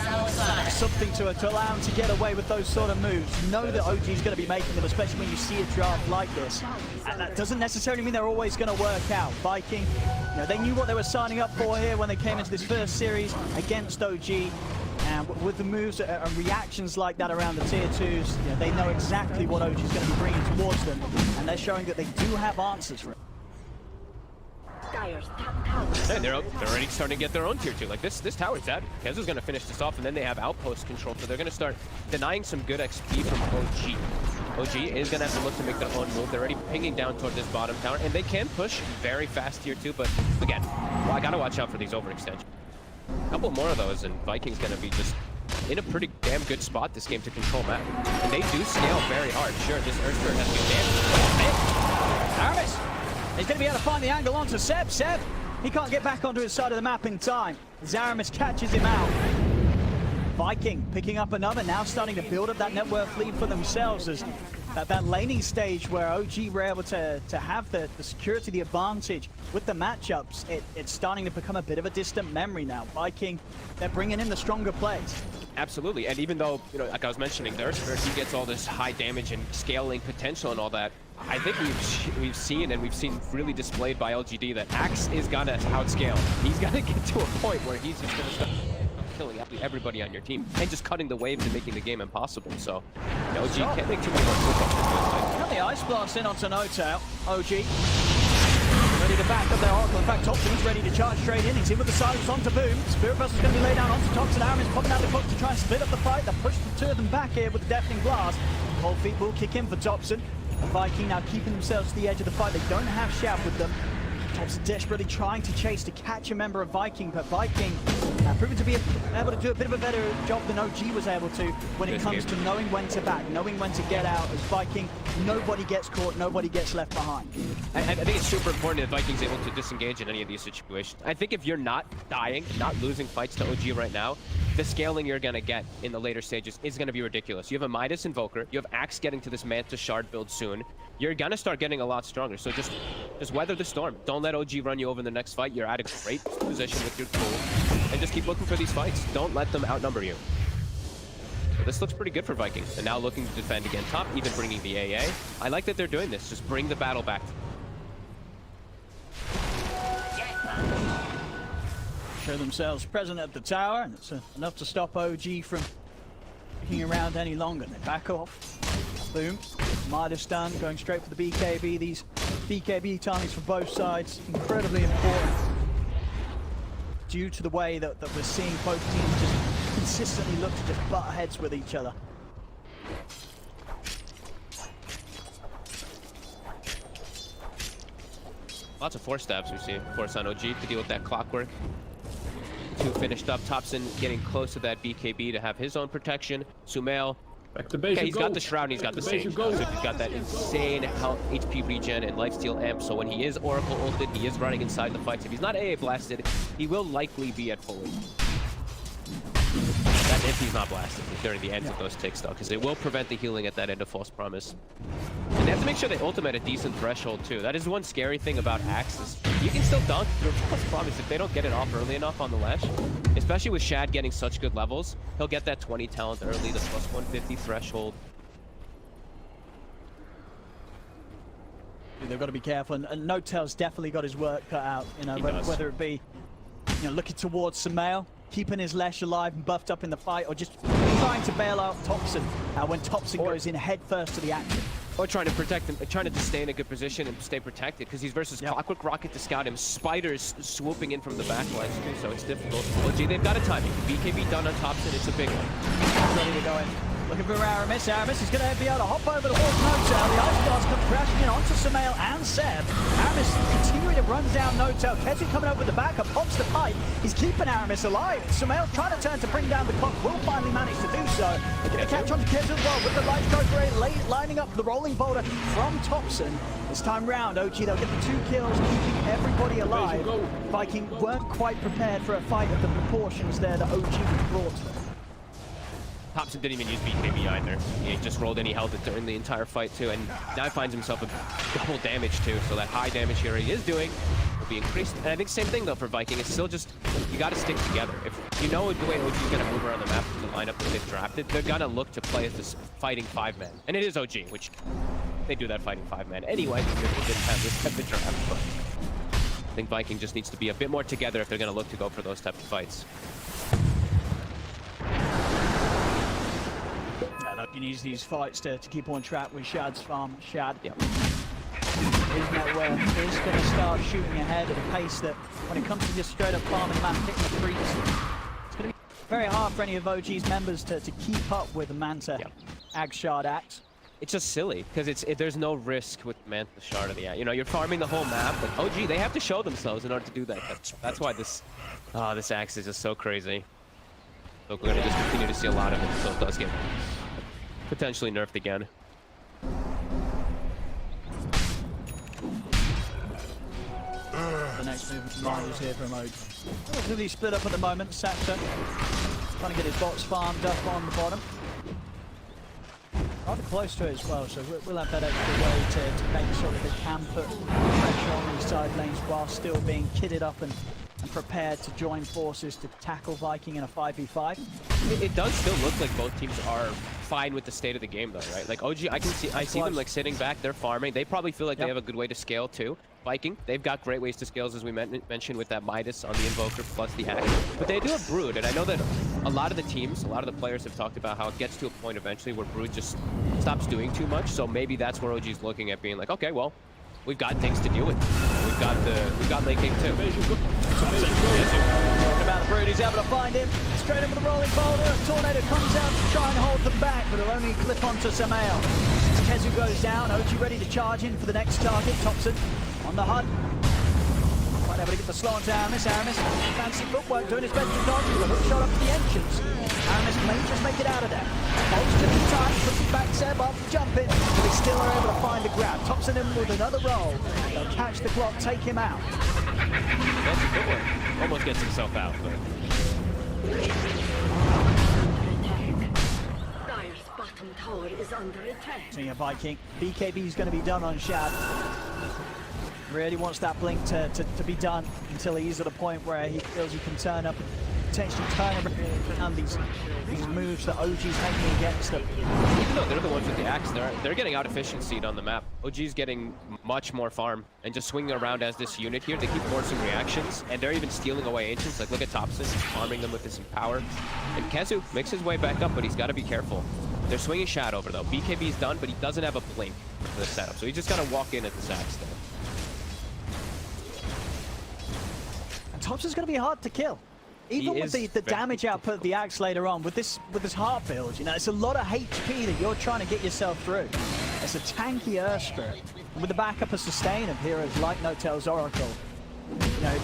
Something to allow him to get away with those sort of moves. Know that OG's going to be making them, especially when you see a draft like this. And that doesn't necessarily mean they're always going to work out. Viking, they knew what they were signing up for here when they came into this first series against OG. And with the moves and reactions like that around the tier 2s, they know exactly what OG is going to be bringing towards them, and they're showing that they do have answers for it. And they're already starting to get their own tier 2. Like this tower's dead. Kez is going to finish this off, and then they have outpost control, so they're going to start denying some good XP from OG. OG is going to have to look to make their own move. They're already pinging down toward this bottom tower, and they can push very fast tier 2, but again, I got to watch out for these overextensions. A couple more of those, and Viking's going to be just in a pretty damn good spot this game to control map. And they do scale very hard. Sure, this Earthbird has been damaged. Zaramis, he's going to be able to find the angle onto Seb. Seb, he can't get back onto his side of the map in time. Zaramis catches him out. Viking picking up another, now starting to build up that net worth lead for themselves as that laning stage where OG were able to have the security, the advantage with the matchups, it's starting to become a bit of a distant memory now. Viking, they're bringing in the stronger plays. Absolutely, and even though, like I was mentioning, the Earthbird, he gets all this high damage and scaling potential and all that, I think we've seen really displayed by LGD that Axe is gonna outscale. He's gonna get to a point where he's just gonna start killing everybody on your team and just cutting the waves and making the game impossible. So OG can't make too many more trip-ups. Now the Ice Blast in onto No-Tail. OG ready to back up their Oracle. In fact, Thompson's ready to charge straight in. He's in with the silence onto Boom. Spirit Vessel's going to be laid down onto Thompson. Aramis popping out the clock to try and split up the fight. They push the two of them back here with the Deafening Blast. Cold Feet will kick in for Thompson. The Viking now keeping themselves to the edge of the fight. They don't have Shav with them. Thompson desperately trying to chase to catch a member of Viking, but Viking proven to be able to do a bit of a better job than OG was able to when it comes to knowing when to back, knowing when to get out. As Viking, nobody gets caught, nobody gets left behind. I think it's super important that Viking's able to disengage in any of these situations. I think if you're not dying, not losing fights to OG right now, the scaling you're going to get in the later stages is going to be ridiculous. You have a Midas Invoker, you have Axe getting to this Manta Shard build soon. You're going to start getting a lot stronger, so just weather the storm. Don't let OG run you over in the next fight. You're at a great position with your tool, and just keep looking for these fights. Don't let them outnumber you. So this looks pretty good for Viking. And now looking to defend again top, even bringing the AA. I like that they're doing this. Just bring the battle back. Show themselves present at the tower, and it's enough to stop OG from kicking around any longer. They back off. Boom. Midas done, going straight for the BKB. These BKB timings for both sides, incredibly important. Due to the way that we're seeing both teams just consistently look to just butt heads with each other. Lots of force stabs we see, of course, on OG to deal with that clockwork. Two finished up. Thompson getting close to that BKB to have his own protection. Sumail. Okay, he's got the Shroud and he's got the Sage. So he's got that insane health, HP regen, and lifesteal amp. So when he is Oracle ulted, he is running inside the fights. If he's not AA blasted, he will likely be at full. That's if he's not blasted during the ends of those ticks, though, because it will prevent the healing at that end of False Promise. And they have to make sure they ultimate a decent threshold, too. That is one scary thing about Axe is you can still dunk your False Promise if they don't get it off early enough on the Lash. Especially with Shad getting such good levels, he'll get that 20 talent early, the plus 150 threshold. They've got to be careful, and No-Tail's definitely got his work cut out, whether it be looking towards Sumail, keeping his Lesh alive and buffed up in the fight, or just trying to bail out Thompson when Thompson goes in head first to the action. Or trying to protect him, trying to just stay in a good position and stay protected, because he's versus Clockwork Rocket to scout him, Spiders swooping in from the backlines too, so it's difficult. OG, they've got a timing. BKB done on Thompson, it's a big one. Ready to go in. Looking for Aramis. Aramis is going to be able to hop over towards Notel. The ice blast comes crashing in onto Sumail and Seb. Aramis continuing to run down Notel. Kezu coming over with the backup, pops the pipe. He's keeping Aramis alive. Sumail trying to turn to bring down the clock. Will finally manage to do so. They're going to catch on to Kezu as well with the light stroke very late, lining up the rolling boulder from Thompson. This time round, OG, they'll get the 2 kills, keeping everybody alive. Viking weren't quite prepared for a fight of the proportions there that OG was brought to them. Thompson didn't even use BKB either. He just rolled and he held it during the entire fight too, and now finds himself a double damage too, so that high damage here he is doing will be increased. And I think same thing though for Viking, it's still just, you gotta stick together. If you know the way OG is gonna move around the map with the lineup that they've drafted, they're gonna look to play as this fighting 5-man. And it is OG, which they do that fighting 5-man anyway, because they didn't have this type of draft, but I think Viking just needs to be a bit more together if they're gonna look to go for those type of fights. You need these fights to keep on track with Shad's farm. Shad, his network is going to start shooting ahead at a pace that, when it comes to just straight up farming, man, hitting the creeps, it's going to be very hard for any of OG's members to keep up with the Manta Ag Shard Axe. It's just silly because there's no risk with Manta Shard of the Axe. You know, you're farming the whole map, but OG, they have to show themselves in order to do that. That's why this Axe is just so crazy. So we're going to just continue to see a lot of it, so it does get potentially nerfed again. The next move of mine is here from OG. Relatively split up at the moment. Saxa trying to get his bots farmed up on the bottom. Rather close to it as well, so we'll have that extra way to make sure that they can put pressure on these side lanes while still being kitted up and prepared to join forces to tackle Viking in a 5v5. It does still look like both teams are fine with the state of the game though, right? Like OG, I see them like sitting back, they're farming. They probably feel like they have a good way to scale too. Viking, they've got great ways to scale, as we mentioned with that Midas on the Invoker plus the Axe. But they do have Brood, and I know that a lot of the teams, a lot of the players have talked about how it gets to a point eventually where Brood just stops doing too much. So maybe that's where OG's looking at being like, okay, well, we've got things to deal with. We've got late game too. About the Brood, he's able to find him. Straight into the rolling boulder. A tornado comes out to try and hold them back, but it'll only clip onto Sumail. Kezu goes down. OG ready to charge in for the next target. Thompson on the hunt. Might able to get the slow onto Aramis. Aramis, fancy footwork, doing his best to dodge with a hook shot up to the entrance. Aramis may just make it out of there. Holds to the time, puts it back Seb up, jumping, but they still are able to find a grab. Thompson in with another roll. They'll catch the clock, take him out. That's a good one. Almost gets himself out, but Dire's bottom tower is under attack. Seeing a Viking. BKB is going to be done on Shad. Really wants that blink to be done until he's at a point where he feels he can turn up, potentially turn around these moves that OG's making against them. even though they're the ones with the Axe, they're getting out efficiency'd on the map. OG's getting much more farm and just swinging around as this unit here. They keep forcing reactions, and they're even stealing away Ancients. Like, look at Thompson, he's farming them with this Empower. And Kezu makes his way back up, but he's got to be careful. They're swinging Shad over, though. BKB's done, but he doesn't have a blink for the setup, so he's just got to walk in at this Axe there. And Thompson's going to be hard to kill. Even with the damage output of the Axe later on, with this heart build, you know, it's a lot of HP that you're trying to get yourself through. It's a tanky Earth Spirit. And with the backup of sustain of heroes like Notel's Oracle, you know,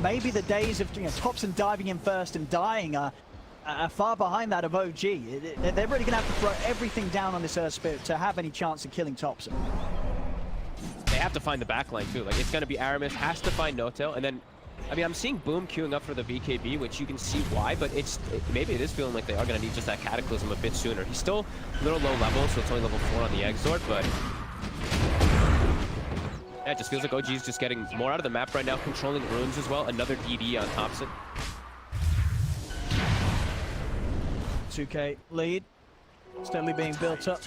maybe the days of Thompson diving in first and dying are far behind that of OG. They're really going to have to throw everything down on this Earth Spirit to have any chance of killing Thompson. They have to find the backline too. Like, it's going to be Aramis, has to find Notel, and then I mean, I'm seeing Boom queuing up for the BKB, which you can see why, but maybe it is feeling like they are going to need just that Cataclysm a bit sooner. He's still a little low level, so it's only level 4 on the Exort, but yeah, it just feels like OG's just getting more out of the map right now, controlling runes as well. Another DD on Thompson. 2K lead, steadily being built up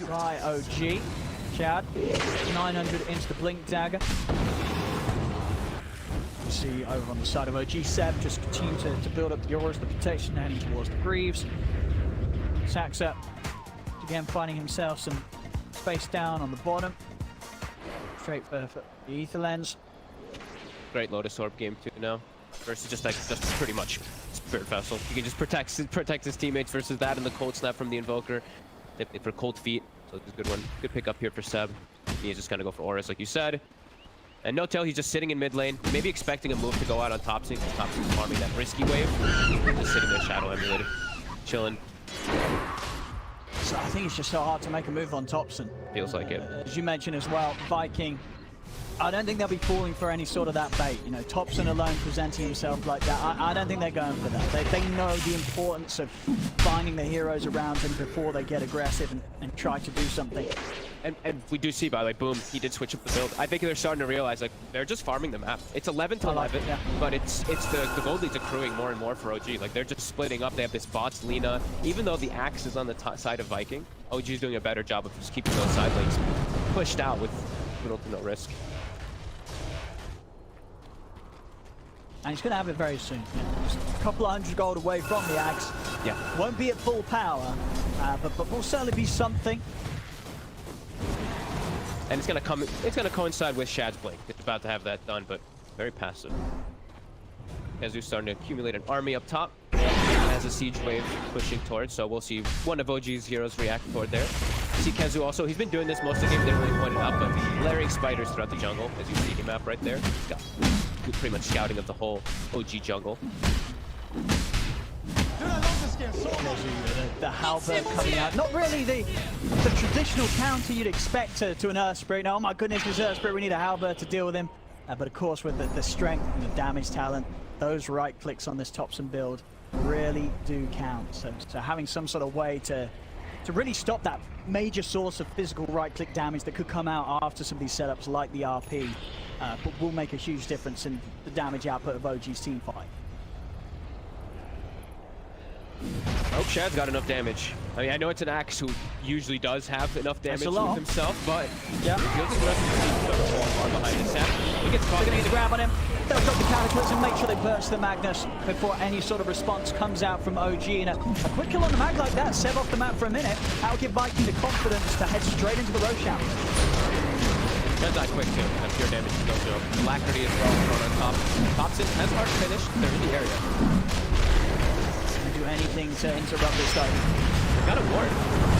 by OG. Chad, 900 into the Blink Dagger. You see over on the side of OG, Seb just continue to build up the auras, the protection, heading towards the Greaves. Saxa, again, finding himself some space down on the bottom. Straight for the Ether Lens. Great Lotus Orb game too now. Versus just pretty much Spirit Vessel. He can just protect his teammates versus that and the Cold Snap from the Invoker. They play for Cold Feet, so it's a good one. Good pick up here for Seb. He's just gonna go for Auras, like you said. And No Tail, he's just sitting in mid lane, maybe expecting a move to go out on top sync. Thompson's farming that risky wave. Just sitting there, Shadow Emulated, chilling. So I think it's just so hard to make a move on Thompson. Feels like it. As you mentioned as well, Viking, I don't think they'll be falling for any sort of that bait. You know, Thompson alone presenting himself like that, I don't think they're going for that. They know the importance of finding the heroes around him before they get aggressive and try to do something. And we do see, by the way, boom, he did switch up the build. I think they're starting to realize, like, they're just farming the map. It's 11 to 11, yeah. but it's the gold lead's accruing more and more for OG. Like, they're just splitting up. They have this bots, Lina. Even though the Axe is on the side of Viking, OG is doing a better job of just keeping those side lanes pushed out with little to no risk. And he's going to have it very soon. You know, just a couple of 100 gold away from the Axe. Yeah. Won't be at full power, but will certainly be something. And it's gonna coincide with Shad's Blink. It's about to have that done, but very passive. Kezu's starting to accumulate an army up top. Has a siege wave pushing towards, so we'll see one of OG's heroes react toward there. See Kezu also, he's been doing this most of the game, didn't really point it out, but layering spiders throughout the jungle, as you see the map right there. He's got pretty much scouting of the whole OG jungle. Dude, I love this game so much. The halberd coming out. Not really the traditional counter you'd expect to an Earth Spirit. No, oh my goodness, this Earth Spirit, we need a halberd to deal with him. But of course, with the strength and the damage talent, those right clicks on this Thompson build really do count. So having some sort of way to really stop that major source of physical right click damage that could come out after some of these setups like the RP, but will make a huge difference in the damage output of OG's team fight. Oh, Shad's got enough damage. I mean, I know it's an Axe who usually does have enough damage with himself, but yeah, feels like the rest of the team's got a far behind the set. He gets caught. They're going to need to grab on him. They'll drop the Cataclysm, make sure they burst the Magnus before any sort of response comes out from OG. And a quick kill on the Mag like that, Seb off the map for a minute. That'll give Viking the confidence to head straight into the Roshan. That's not quick too. That's pure damage to go through. Alacrity as well thrown on top. Thompson has hard finish. They're in the area. Do anything to interrupt this though. Got a ward.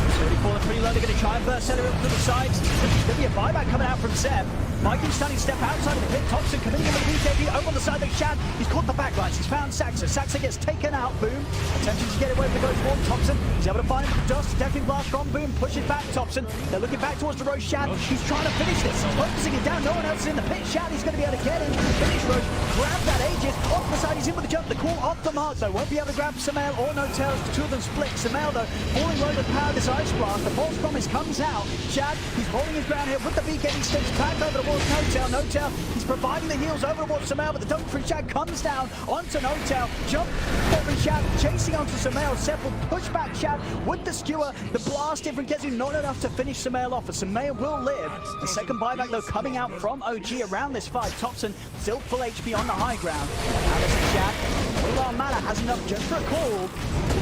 It's already falling pretty low. They're going to try and burst Seller up to the sides. There'll be a buyback coming out from Seb. Viking standing step outside of the pit. Thompson committing him with the BKB over on the side of Shad. He's caught the backlines. He's found Saxa. Saxa gets taken out. Boom. Attempting to get away with the Ghost Wall. Thompson. He's able to find him. Dust. Deafening blast from Boom. Pushes back Thompson. They're looking back towards the Roche. Shad. He's trying to finish this. He's focusing it down. No one else is in the pit. Shad. He's going to be able to get him. Finish Roche. Grab that Aegis. Off the side. He's in with the jump. The call off the mark though. Won't be able to grab Samael or No Tails. The two of them split. Samael though falling low with the power of this Ice Blast. The false promise comes out. Shad. He's holding his ground here with the BKB. Sticks back over towards No Tail. No Tail. He's providing the heals over towards Samael, but the dunk from Shad comes down onto No Tail. Jump over Shad, chasing onto Samael. Seb will push back Shad with the skewer. The blast in from Kezu, not enough to finish Samael off, but Samael will live. The second buyback, though, coming out from OG around this fight. Thompson still full HP on the high ground. Now this is Shad. Ular Mana has enough just for a call.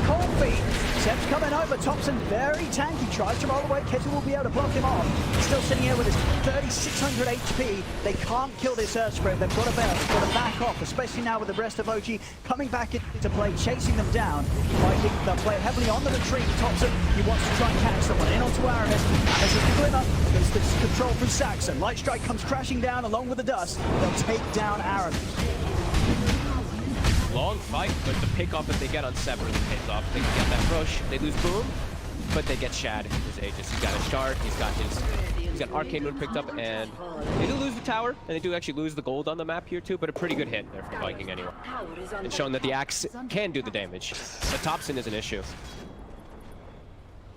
Cold feet. Seb's coming over. Thompson very tanky. Tries to roll away. Kezu will be able to block him off. He's still sitting here with his 3,600 HP. They can't kill this Earth Spirit. They've got to back off, especially now with the rest of OG coming back into play, chasing them down. Viking, they'll play heavily on the retreat. Thompson, he wants to try and catch someone in onto Arrowhead. This is the Glimmer. There's this control from Saxon. Light Strike comes crashing down along with the dust. They'll take down Arrowhead. Long fight, but the pick off that they get on Seb really pays off. They can get that Roche. They lose Boom, but they get Shad, his Aegis. He's got a shard. He's got Arcane Moon picked up, and they do lose the tower, and they do actually lose the gold on the map here too, but a pretty good hit there for the Viking anyway. And showing that the Axe can do the damage. But Thompson is an issue.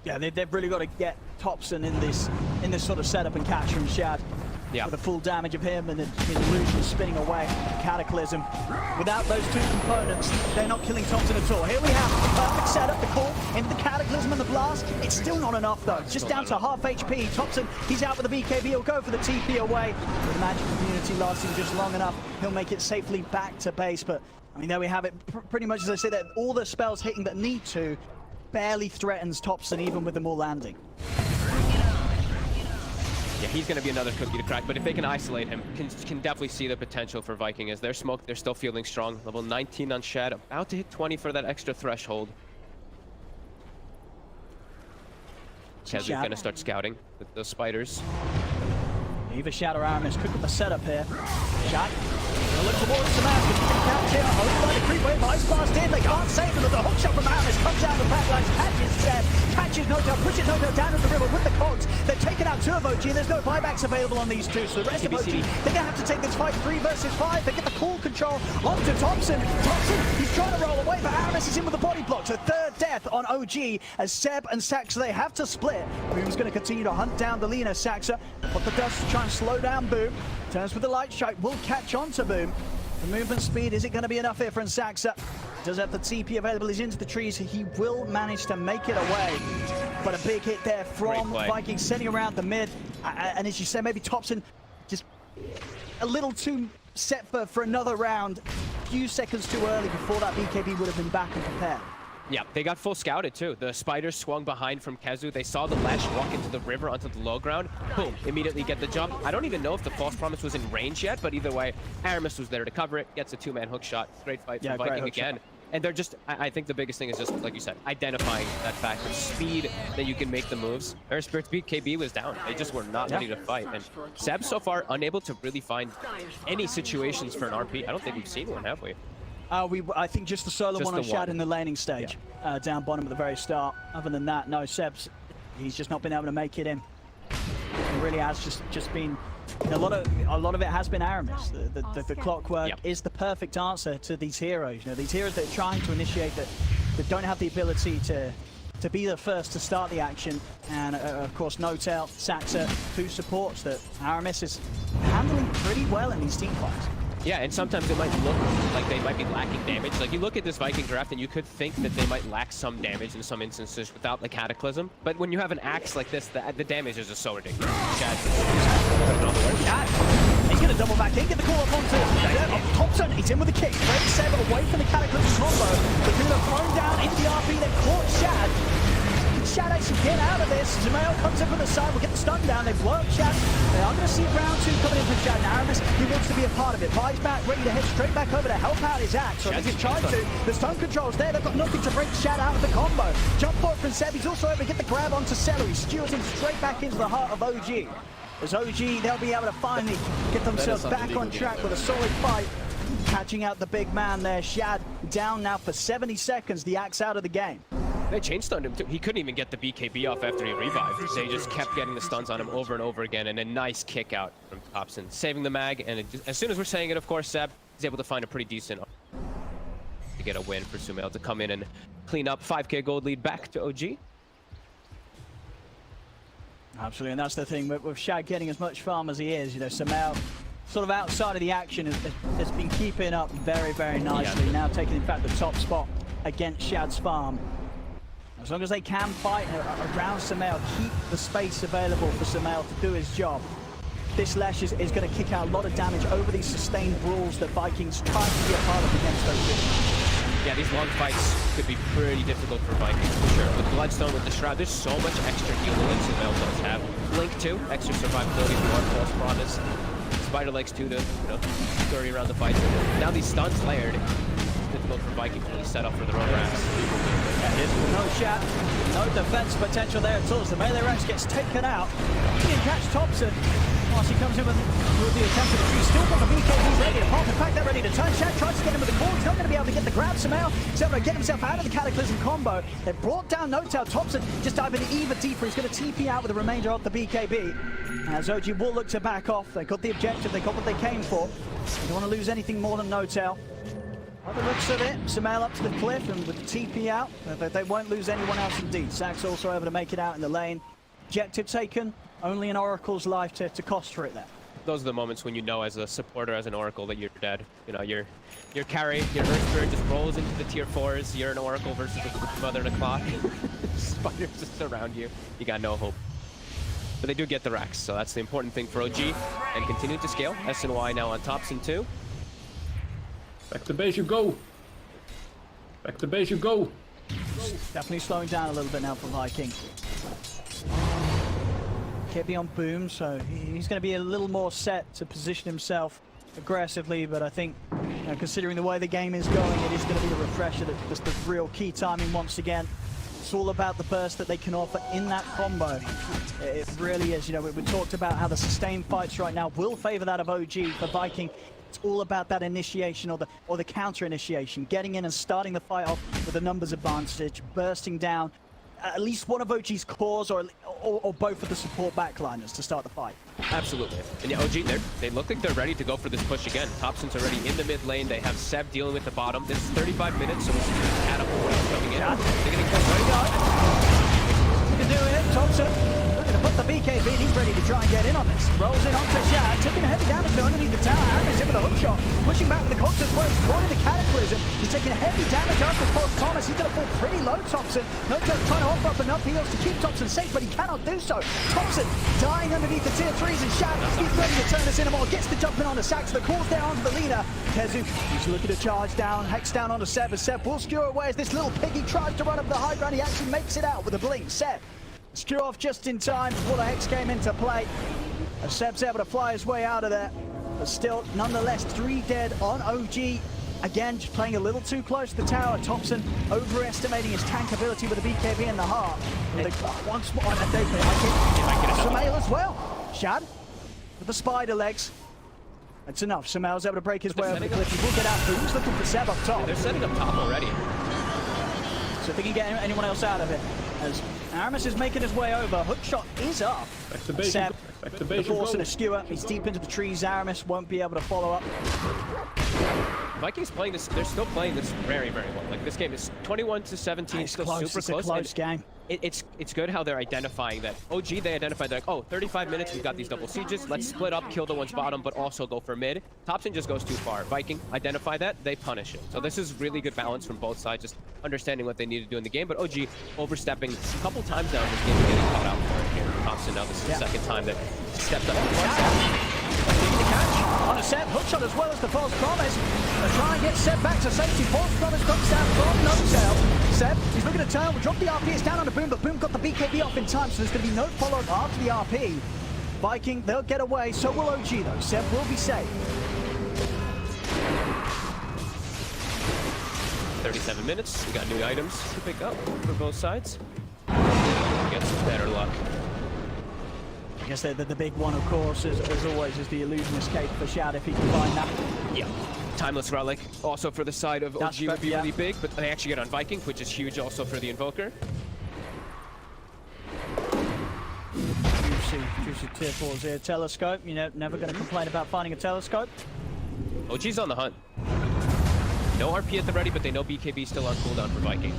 Yeah, they've really got to get Thompson in this sort of setup and catch from Shad. Yeah. For the full damage of him and the illusion spinning away. Cataclysm. Without those two components, they're not killing Thompson at all. Here we have the perfect setup, the call into the Cataclysm and the blast. It's still not enough though. Just down to half HP. Thompson, he's out with the BKB. He'll go for the TP away. With the magic community lasting just long enough, he'll make it safely back to base. But I mean, there we have it. Pretty much as I say, that all the spells hitting that need to barely threatens Thompson even with them all landing. Yeah, he's going to be another cookie to crack, but if they can isolate him, can definitely see the potential for Viking as they're smoked. They're still feeling strong. Level 19 on Shad, about to hit 20 for that extra threshold. Kez is going to start scouting with those spiders. Either Shad or Aramis could get the setup here. Shad, they'll look towards the map. Catch him, over by the creep wave, ice blast in. They can't save him, but the hook shot from Aramis comes out of the backlines, catches Seb, catches Notel, pushes Notel down to the river with the cogs. They've taken out 2 of OG, and there's no buybacks available on these 2. So the rest of OG, they're going to have to take this fight 3 versus 5. They get the cool control onto Thompson. Thompson, he's trying to roll away, but Aramis is in with the body block. So 3rd death on OG as Seb and Saxa, they have to split. Boom's going to continue to hunt down the Lina. Saxa, put the dust to try and slow down Boom. Turns with the light strike, will catch on to Boom. The movement speed, is it going to be enough here from Saxa? Does have the TP available, he's into the trees, he will manage to make it away. But a big hit there from Vikings, sending around the mid. And as you say, maybe Thompson just a little too set for another round. A few seconds too early before that BKB would have been back and prepared. Yeah, they got full scouted too. The spiders swung behind from Kezu. They saw the Lash walk into the river onto the low ground. Boom, immediately get the jump. I don't even know if the False Promise was in range yet, but either way, Aramis was there to cover it. Gets a 2-man hook shot. Great fight from Viking again. Shot. And they're just, I think the biggest thing is just, like you said, identifying that fact of speed that you can make the moves. Air Spirit's BKB was down. They just were not ready to fight. And Seb so far unable to really find any situations for an RP. I don't think we've seen one, have we? I think just the solo one on Shad in the laning stage, down bottom at the very start. Other than that, no, Seb's, he's just not been able to make it in. It really has just been, a lot of it has been Aramis. The clockwork is the perfect answer to these heroes. You know, these heroes that are trying to initiate, that don't have the ability to be the first to start the action. And of course, Notel, Saxa, 2 supports that Aramis is handling pretty well in these team fights. Yeah, and sometimes it might look like they might be lacking damage. Like, you look at this Viking draft and you could think that they might lack some damage in some instances without the Cataclysm. But when you have an axe like this, the damage is just so ridiculous. Shad. He's going to double back in, get the call up onto Thompson. He's in with the kick. Break Seb away from the Cataclysm combo. The Luna thrown down into the RP, they've caught Shad. Shad actually get out of this. Zemail comes in from the side, will get the stun down. They've worked Shad. They are going to see round 2 coming in from Shad. And Aramis, he wants to be a part of it. Buys back, ready to head straight back over to help out his axe. So he's trying to. The stun control's there. They've got nothing to break Shad out of the combo. Jump forward from Seb. He's also able to get the grab onto Celery. Skewers him straight back into the heart of OG. As OG, they'll be able to finally get themselves back on track with a solid fight. Catching out the big man there. Shad down now for 70 seconds. The axe out of the game. They chain stunned him too. He couldn't even get the BKB off after he revived. They just kept getting the stuns on him over and over again, and a nice kick out from Thompson, saving the mag. And as soon as we're saying it, of course, Seb is able to find a pretty decent to get a win for Sumail to come in and clean up. 5k gold lead back to OG. Absolutely, and that's the thing with Shad getting as much farm as he is. You know, Sumail sort of outside of the action has been keeping up very, very nicely. Yeah. Now taking, in fact, the top spot against Shad's farm. As long as they can fight around Sumail, keep the space available for Sumail to do his job. This Lesh is going to kick out a lot of damage over these sustained brawls that Vikings try to be a part of against those. Yeah, these long fights could be pretty difficult for Vikings, for sure. With Bloodstone, with the Shroud, there's so much extra healing that Sumail does have. Blink 2, extra survivability for one False Promise. Spider Legs 2 to, scurry around the fight. Now these stuns layered. It's difficult for Vikings to really set up for their own racks. No shot, no defense potential there at all. The melee Rex gets taken out. He can catch Thompson whilst he comes in with the attempt of the tree. Still got the BKB ready to pop. In fact, they're ready to turn. Shad tries to get him with the core. He's not going to be able to get the grab somehow. He's able to get himself out of the Cataclysm combo. They brought down Notel. Thompson just diving even deeper. He's going to TP out with the remainder of the BKB. As OG will look to back off. They got the objective. They got what they came for. They don't want to lose anything more than Notel. By the looks of it, Sumail up to the cliff and with the TP out, they won't lose anyone else indeed. Sax also able to make it out in the lane. Objective taken, only an Oracle's life to cost for it there. Those are the moments when you know as a supporter, as an Oracle, that you're dead. You know, your carry, your Earth Spirit just rolls into the tier 4s. You're an Oracle versus a Mother and a Clock. Spiders just surround you. You got no hope. But they do get the racks, so that's the important thing for OG. And continue to scale. SNY now on Thompson too. Back to base you go. Back to base you go. Definitely slowing down a little bit now for Viking. BKB on boom, so he's going to be a little more set to position himself aggressively, but I think, you know, considering the way the game is going, it is going to be a refresher that's the real key timing once again. It's all about the burst that they can offer in that combo. It really is. You know, we talked about how the sustained fights right now will favor that of OG. For Viking, it's all about that initiation or the counter initiation, getting in and starting the fight off with a numbers advantage, bursting down at least one of OG's cores or both of the support backliners to start the fight. Absolutely. And yeah, OG, they look like they're ready to go for this push again. Thompson's already in the mid lane. They have Seb dealing with the bottom. This is 35 minutes, so we'll see add up points coming in. They're going to go You can do it, Thompson. Looking to put the BKB, he's ready to try and get in on this. Rolls in onto Shad, taking a heavy damage to underneath the tower. Aramis in with a hook shot, pushing back with the Cox as well. He's throwing the Cataclysm. He's taking a heavy damage after Paul Thomas. He's going to fall pretty low, Thompson. No joke, trying to offer up enough heals to keep Thompson safe, but he cannot do so. Thompson dying underneath the tier 3s, and Shad, he's ready to turn this in more. Gets the jumping on the Sax, the calls there onto the leader. Kezu, he's looking to charge down, hex down onto Seb, as Seb will skewer away as this little piggy tries to run up the high ground. He actually makes it out with a blink. Seb skewer off just in time before the hex came into play. As Seb's able to fly his way out of there, but still, nonetheless, 3 dead on OG. Again, just playing a little too close to the tower. Thompson overestimating his tank ability with the BKB in the heart. Once more, and they Sumail as well. Shad with the spider legs. That's enough. Sumail's able to break his way over the cliff. He will get out. Who's looking for Seb up top? They're setting up top already. So if they can get anyone else out of it. As Aramis is making his way over, hookshot is up. Seb, the force and a skewer. He's deep into the trees. Aramis won't be able to follow up. Vikings playing this, they're still playing this very, very well. Like, this game is 21-17, still close. super It's a close game. It's good how they're identifying that. OG, they identified, they're like, oh, 35 minutes, we've got these double sieges, let's split up, kill the one's bottom, but also go for mid. Thompson just goes too far. Viking, identify that, they punish it. So this is really good balance from both sides, just understanding what they need to do in the game, but OG overstepping a couple times now in this game, getting caught out for it here. Thompson, now this is the second time that he stepped up. On a Seb, hookshot as well as the false promise. They'll try and get Seb back to safety. False promise comes down from No-Tail. Seb, he's looking to turn, will drop the RP, it's down on the Boom, but Boom got the BKB off in time, so there's going to be no follow-up after the RP. Viking, they'll get away, so will OG though. Seb will be safe. 37 minutes, we got new items to pick up for both sides. Get some better luck. I guess the big one, of course, as always, is the illusion escape for Shad if he can find that. Yeah. Timeless Relic, also for the side of OG would be really big, but they actually get on Viking, which is huge also for the Invoker. Juicy tier 4s here. Telescope, you know, never going to complain about finding a telescope. OG's on the hunt. No RP at the ready, but they know BKB still on cooldown for Viking.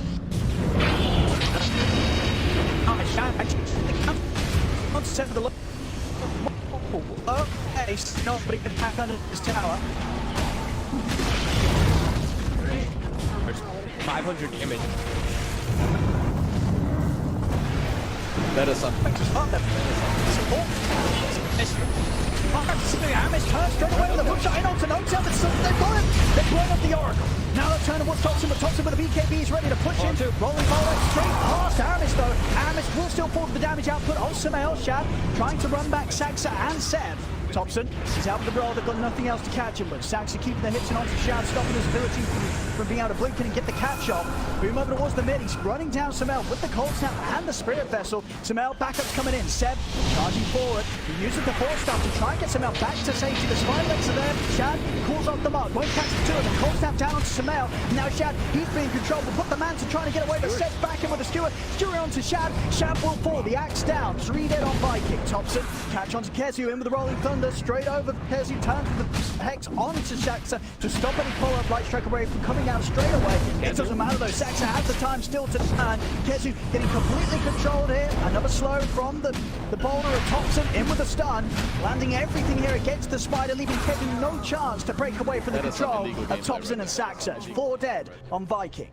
To the look. Oh, ace. Nobody can pack under his tower. There's 500 damage. That is something. Aramis turns straight away with a hookshot in onto No-Tail, but they've got him. They're blowing up the Oracle. Now they're turning towards Thompson, but Thompson with the BKB is ready to push into. Rolling forward straight past Aramis though. Aramis will still fall to the damage output on Sumail. Shad trying to run back Saxa and Seb. Thompson is out with the roll, they've got nothing else to catch him with. Saxa keeping the hits and onto Shad, stopping his ability from being able to blink in and get the catch off. Boom over towards the mid, he's running down Sumail with the Cold Snap and the Spirit Vessel. Sumail backup's coming in, Seb charging forward. He uses the force stuff to try and get Sumail back to safety. The spider legs are there, Shad calls off the mark, won't catch the two of them. Cold Snap down onto Sumail. Now Shad, he's being controlled, will put the man to trying to get away, but Seb's back in with a skewer. Skewer onto Shad, Shad will fall, the axe down, 3 dead on Viking. Thompson, catch onto Kezu in with the Rolling Thunder, straight over Kezu, turns with the Hex onto Saxa to stop any follow-up light strike array from coming out straight away. It doesn't matter though, Saxa has the time still to turn. Kezu getting completely controlled here, another slow from the boulder of Thompson, in with the stun, landing everything here against the spider, leaving Kezu no chance to break away from the control of Thompson and Saxa. It's 4 dead on Viking.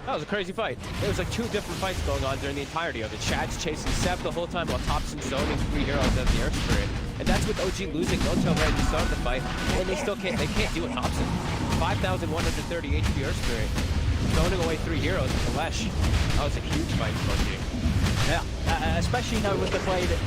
That was a crazy fight. There was like 2 different fights going on during the entirety of it. Shad's chasing Seb the whole time while Thompson zoning 3 heroes as the air spirit. And that's with OG losing No-Tail right at the start of the fight. And they still can't do it. Thompson. 5,130 HP air spirit. Zoning away 3 heroes with Kalesh. That was a huge fight for OG. Yeah, especially, you know, with the way that,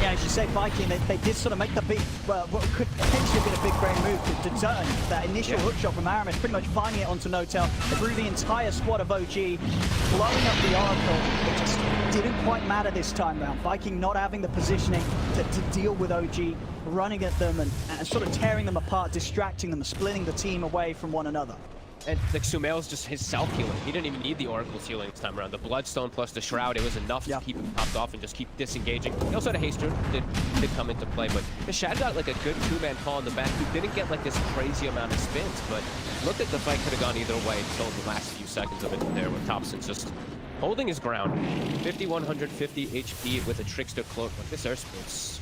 yeah, as you say, Viking, they did sort of make the big, well, what could potentially have been a big brain move to turn that initial hook shot from Aramis, pretty much finding it onto Notel through the entire squad of OG, blowing up the Oracle. It just didn't quite matter this time round. Viking not having the positioning to deal with OG, running at them and sort of tearing them apart, distracting them, splitting the team away from one another. And like Sumail's just his self-healing. He didn't even need the Oracle's healing this time around. The Bloodstone plus the Shroud, it was enough to keep him popped off and just keep disengaging. He also had a Haste Rune, did come into play, but the Shad got like a good two-man call in the back. He didn't get like this crazy amount of spins, but look at the fight could have gone either way until the last few seconds of it there with Thompson just holding his ground. 5,150 HP with a Trickster Cloak. Like this airspace,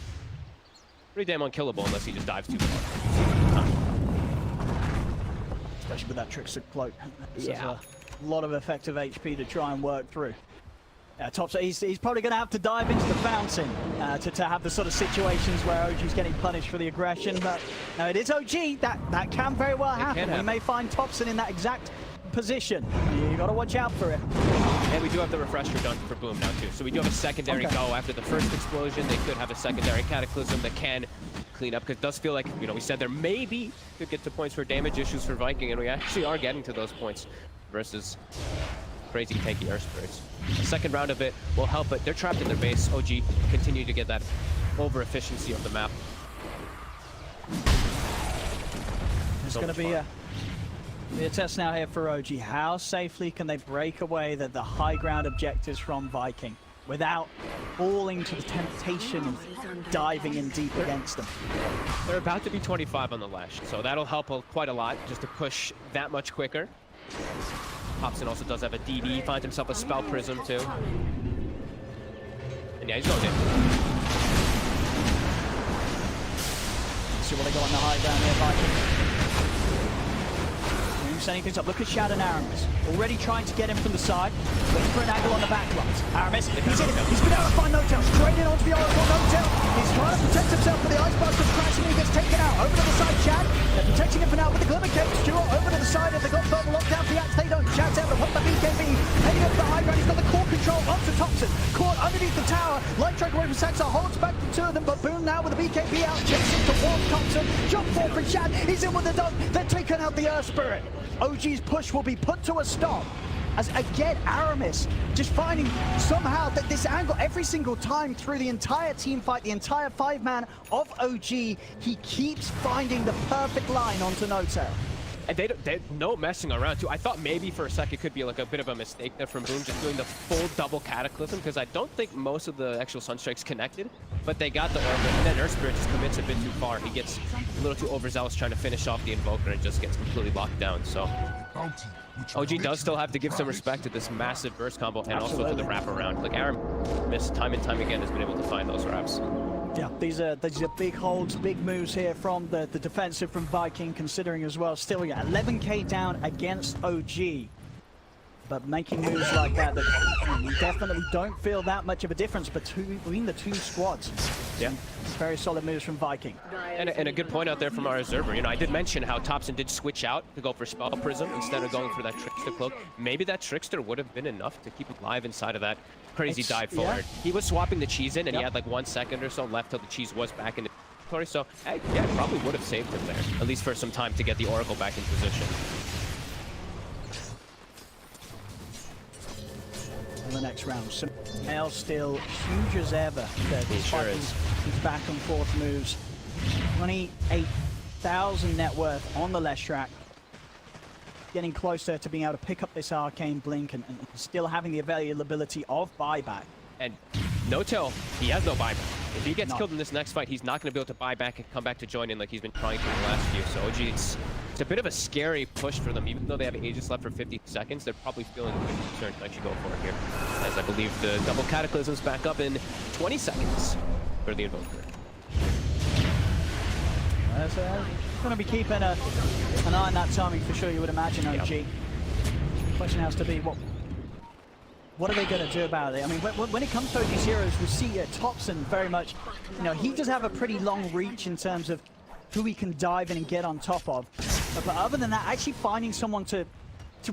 pretty damn unkillable unless he just dives too far. Especially with that Trickster Cloak. Yeah. A lot of effective HP to try and work through. Thompson, he's probably going to have to dive into the fountain to have the sort of situations where OG's getting punished for the aggression. But no, it is OG. That can very well happen. We may find Thompson in that exact position. You got to watch out for it. And we do have the refresher done for Boom now too. So we do have a secondary go after the first explosion. They could have a secondary Cataclysm that can clean up, because it does feel like, you know, we said there maybe could get to points for damage issues for Viking, and we actually are getting to those points versus crazy tanky air spirits. The second round of it will help, but they're trapped in their base. OG continue to get that over efficiency of the map. It's going to be a test now here for OG. How safely can they break away the high ground objectives from Viking without falling to the temptation of diving in deep against them? They're about to be 25 on the Lash, so that'll help quite a lot just to push that much quicker. Hobson also does have a DD. He finds himself a Spell Prism too. And yeah, he's going in. Let's see what they got on the high ground here, Viking. Setting things up. Look at Shad and Aramis. Already trying to get him from the side. Waiting for an angle on the back right. Aramis, he's in it. He's been able to find Notel. Straight in onto the Oracle. Notel. He's trying to protect himself, but the Icebuster's crashing. He gets taken out. Over to the side, Shad. They're protecting him for now with the Glimmer Cape. Stuart over to the side. If they got thermal lockdown for the axe, they don't. Shad's able to put the BKB. Heading up the high ground. He's got the core control onto Thompson. Caught underneath the tower. Light strike away from Saxar. Holds back the two of them, but Boom now with the BKB out. Chasing towards Thompson. Jump forward for Shad. He's in with the dog. They're taking out the Earth Spirit. OG's push will be put to a stop as again Aramis just finding somehow that this angle every single time through the entire team fight, the entire 5-man of OG, he keeps finding the perfect line onto Notel. And they no messing around too. I thought maybe for a second it could be like a bit of a mistake there from Boom, just doing the full double Cataclysm, because I don't think most of the actual Sunstrikes connected, but they got the Oracle, and then Earth Spirit just commits a bit too far. He gets a little too overzealous trying to finish off the Invoker and just gets completely locked down. So OG does still have to give some respect to this massive burst combo and also to the wraparound. Like Aramis time and time again has been able to find those wraps. Yeah, these are big holds, big moves here from the defensive from Viking, considering as well. Still, yeah, 11k down against OG. But making moves like that, you definitely don't feel that much of a difference between the two squads. Yeah. Very solid moves from Viking. And a good point out there from our observer. You know, I did mention how Thompson did switch out to go for Spell Prism instead of going for that Trickster Cloak. Maybe that Trickster would have been enough to keep it live inside of that crazy dive forward. He was swapping the cheese in, and he had like 1 second or so left till the cheese was back in the inventory. So, yeah, probably would have saved him there, at least for some time to get the Oracle back in position. In the next round, Sumail still huge as ever. He sure is. These back and forth moves. 28,000 net worth on the Leshrac. Getting closer to being able to pick up this Arcane Blink and still having the availability of buyback. And Notel, he has no buyback. If he gets killed in this next fight, he's not going to be able to buy back and come back to join in like he's been trying to in the last few. So OG, it's a bit of a scary push for them. Even though they have Aegis left for 50 seconds, they're probably feeling a bit concerned to actually go for it here. As I believe the double Cataclysm's back up in 20 seconds for the Invoker. Going to be keeping an eye on that timing for sure, you would imagine, OG. Yep. The question has to be, what are they going to do about it? I mean, when it comes to OG's heroes, we see Thompson very much, you know, he does have a pretty long reach in terms of who he can dive in and get on top of. But other than that, actually finding someone to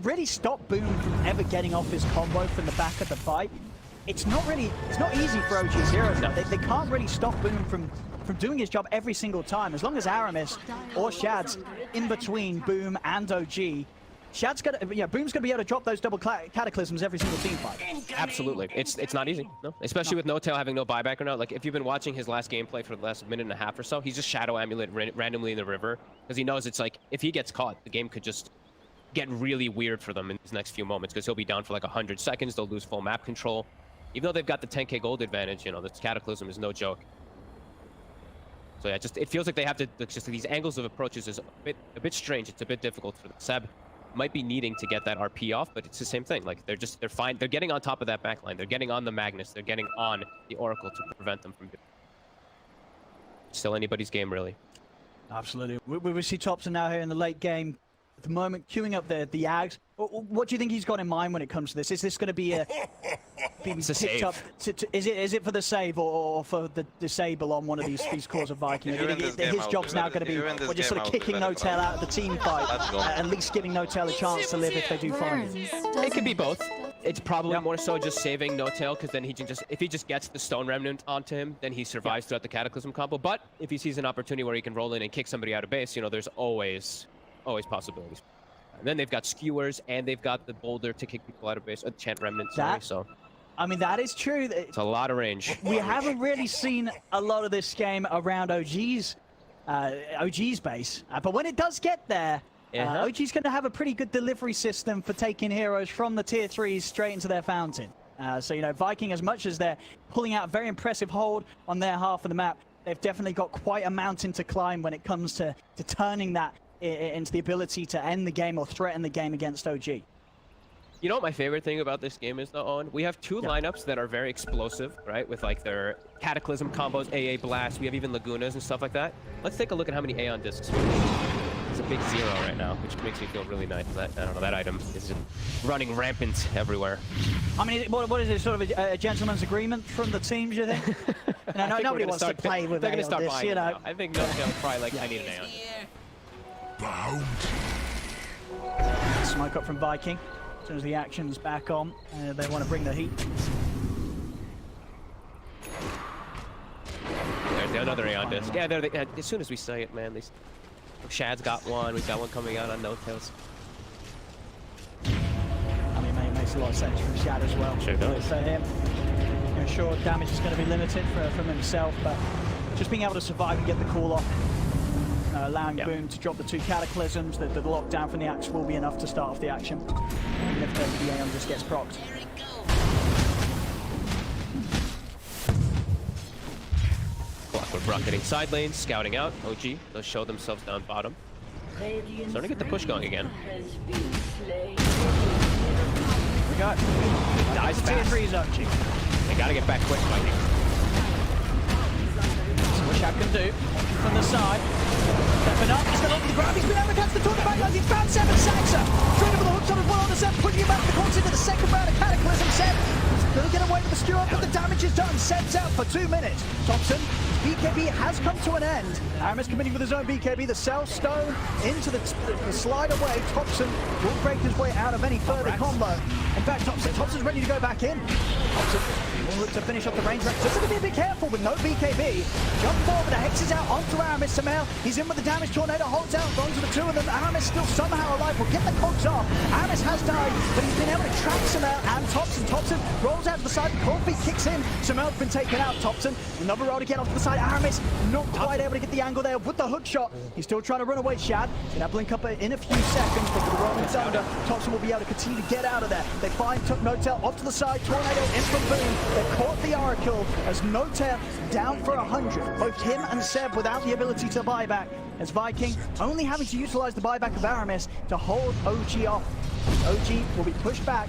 really stop Boom from ever getting off his combo from the back of the fight, it's not easy for OG's heroes. No. They can't really stop Boom from doing his job every single time. As long as Aramis or Shad's in between Boom and OG, Boom's gonna be able to drop those double cataclysms every single team fight. Absolutely, it's not easy, no. Especially with No Tail having no buyback or not. Like if you've been watching his last gameplay for the last minute and a half or so, he's just Shadow Amulet randomly in the river because he knows it's like if he gets caught, the game could just get really weird for them in these next few moments because he'll be down for like 100 seconds. They'll lose full map control. Even though they've got the 10k gold advantage, you know, this cataclysm is no joke. So yeah, it feels like they have to just these angles of approaches is a bit strange. It's a bit difficult for them. Seb might be needing to get that RP off, but it's the same thing. Like they're fine. They're getting on top of that backline. They're getting on the Magnus. They're getting on the Oracle to prevent them from. Still anybody's game, really. Absolutely. We see Topson now here in the late game. At the moment, queuing up the Ags. What do you think he's got in mind when it comes to this? Is this going to be it's a save. Up is it for the save or for the disable on one of these cores of Viking? His job's now going to be just sort of kicking No Tail out of the team fight, at least giving No Tail a chance to live if they do find him. It could be both. It's probably more so just saving No Tail because then he can if he just gets the Stone Remnant onto him, then he survives throughout the Cataclysm combo. But if he sees an opportunity where he can roll in and kick somebody out of base, you know, there's always possibilities. And then they've got skewers and they've got the boulder to kick people out of base, chant remnants. So I mean, that is true. It's a lot of range. We haven't really seen a lot of this game around OG's base, but when it does get there, OG's going to have a pretty good delivery system for taking heroes from the tier 3s straight into their fountain. So, you know, Viking, as much as they're pulling out a very impressive hold on their half of the map, they've definitely got quite a mountain to climb when it comes to turning that into the ability to end the game or threaten the game against OG. You know what my favorite thing about this game is, though, Owen? We have two lineups that are very explosive, right? With, like, their Cataclysm combos, AA Blast, we have even Lagunas and stuff like that. Let's take a look at how many Aeon Discs we have. It's a big 0 right now, which makes me feel really nice. That, I don't know, that item is running rampant everywhere. I mean, what is it, sort of a gentleman's agreement from the teams, you think? No, nobody wants to play with Aeon Discs, you know. I think No Tail's probably like, I need an Aeon. Smoke up from Viking. As soon as the action's back on, they want to bring the heat. There's another Aeon Disc. Yeah, as soon as we say it, man, Shad's got one. We've got one coming out on No Tails. I mean, it makes a lot of sense from Shad as well. Sure does. For him, sure, damage is going to be limited from himself, but just being able to survive and get the call off. Allowing Boom to drop the 2 cataclysms, the lockdown from the axe will be enough to start off the action. Even if the Aeon just gets procced. Clockwork Rock getting side lanes, scouting out. OG, they'll show themselves down bottom. Starting to get the push going again. We got dies fast. Tier 3's OG. They gotta get back quick, Viking. What Shad can do from the side. Stepping up, he's still over the ground, he's been able to catch the torn back lines, he's found 7 Saxa. Straight over the hook shot as well on the Seb, pushing him back the corner into the second round of Cataclysm. Seb gonna get away with the skewer, but the damage is done. Seb's out for 2 minutes. Thompson, BKB has come to an end. Aramis committing with his own BKB, the Cell Stone into the slide away. Thompson will break his way out of any further combo. In fact, Thompson's ready to go back in. Thompson will look to finish off the range rack. Just going to be a bit careful with no BKB. Jump forward, the Hex is out onto Aramis somehow. He's in with the damage tornado, holds out, runs with the 2 of them. Aramis still somehow alive, will get the cogs off. Aramis has died, but he's been able to track Samel and Thompson rolls out to the side, the cold feet kicks in. Samel's been taken out. Thompson, another roll to get off to the side. Aramis not quite able to get the angle there with the hook shot. He's still trying to run away. Shad gonna blink up in a few seconds, but with the rolling thunder, Thompson will be able to continue to get out of there. They find No Tail off to the side, tornado in from Boom. They caught the Oracle as No Tail down for 100. Both him and Seb without the ability to buy back, as Viking only having to utilize the buyback of Aramis to hold OG off. OG will be pushed back.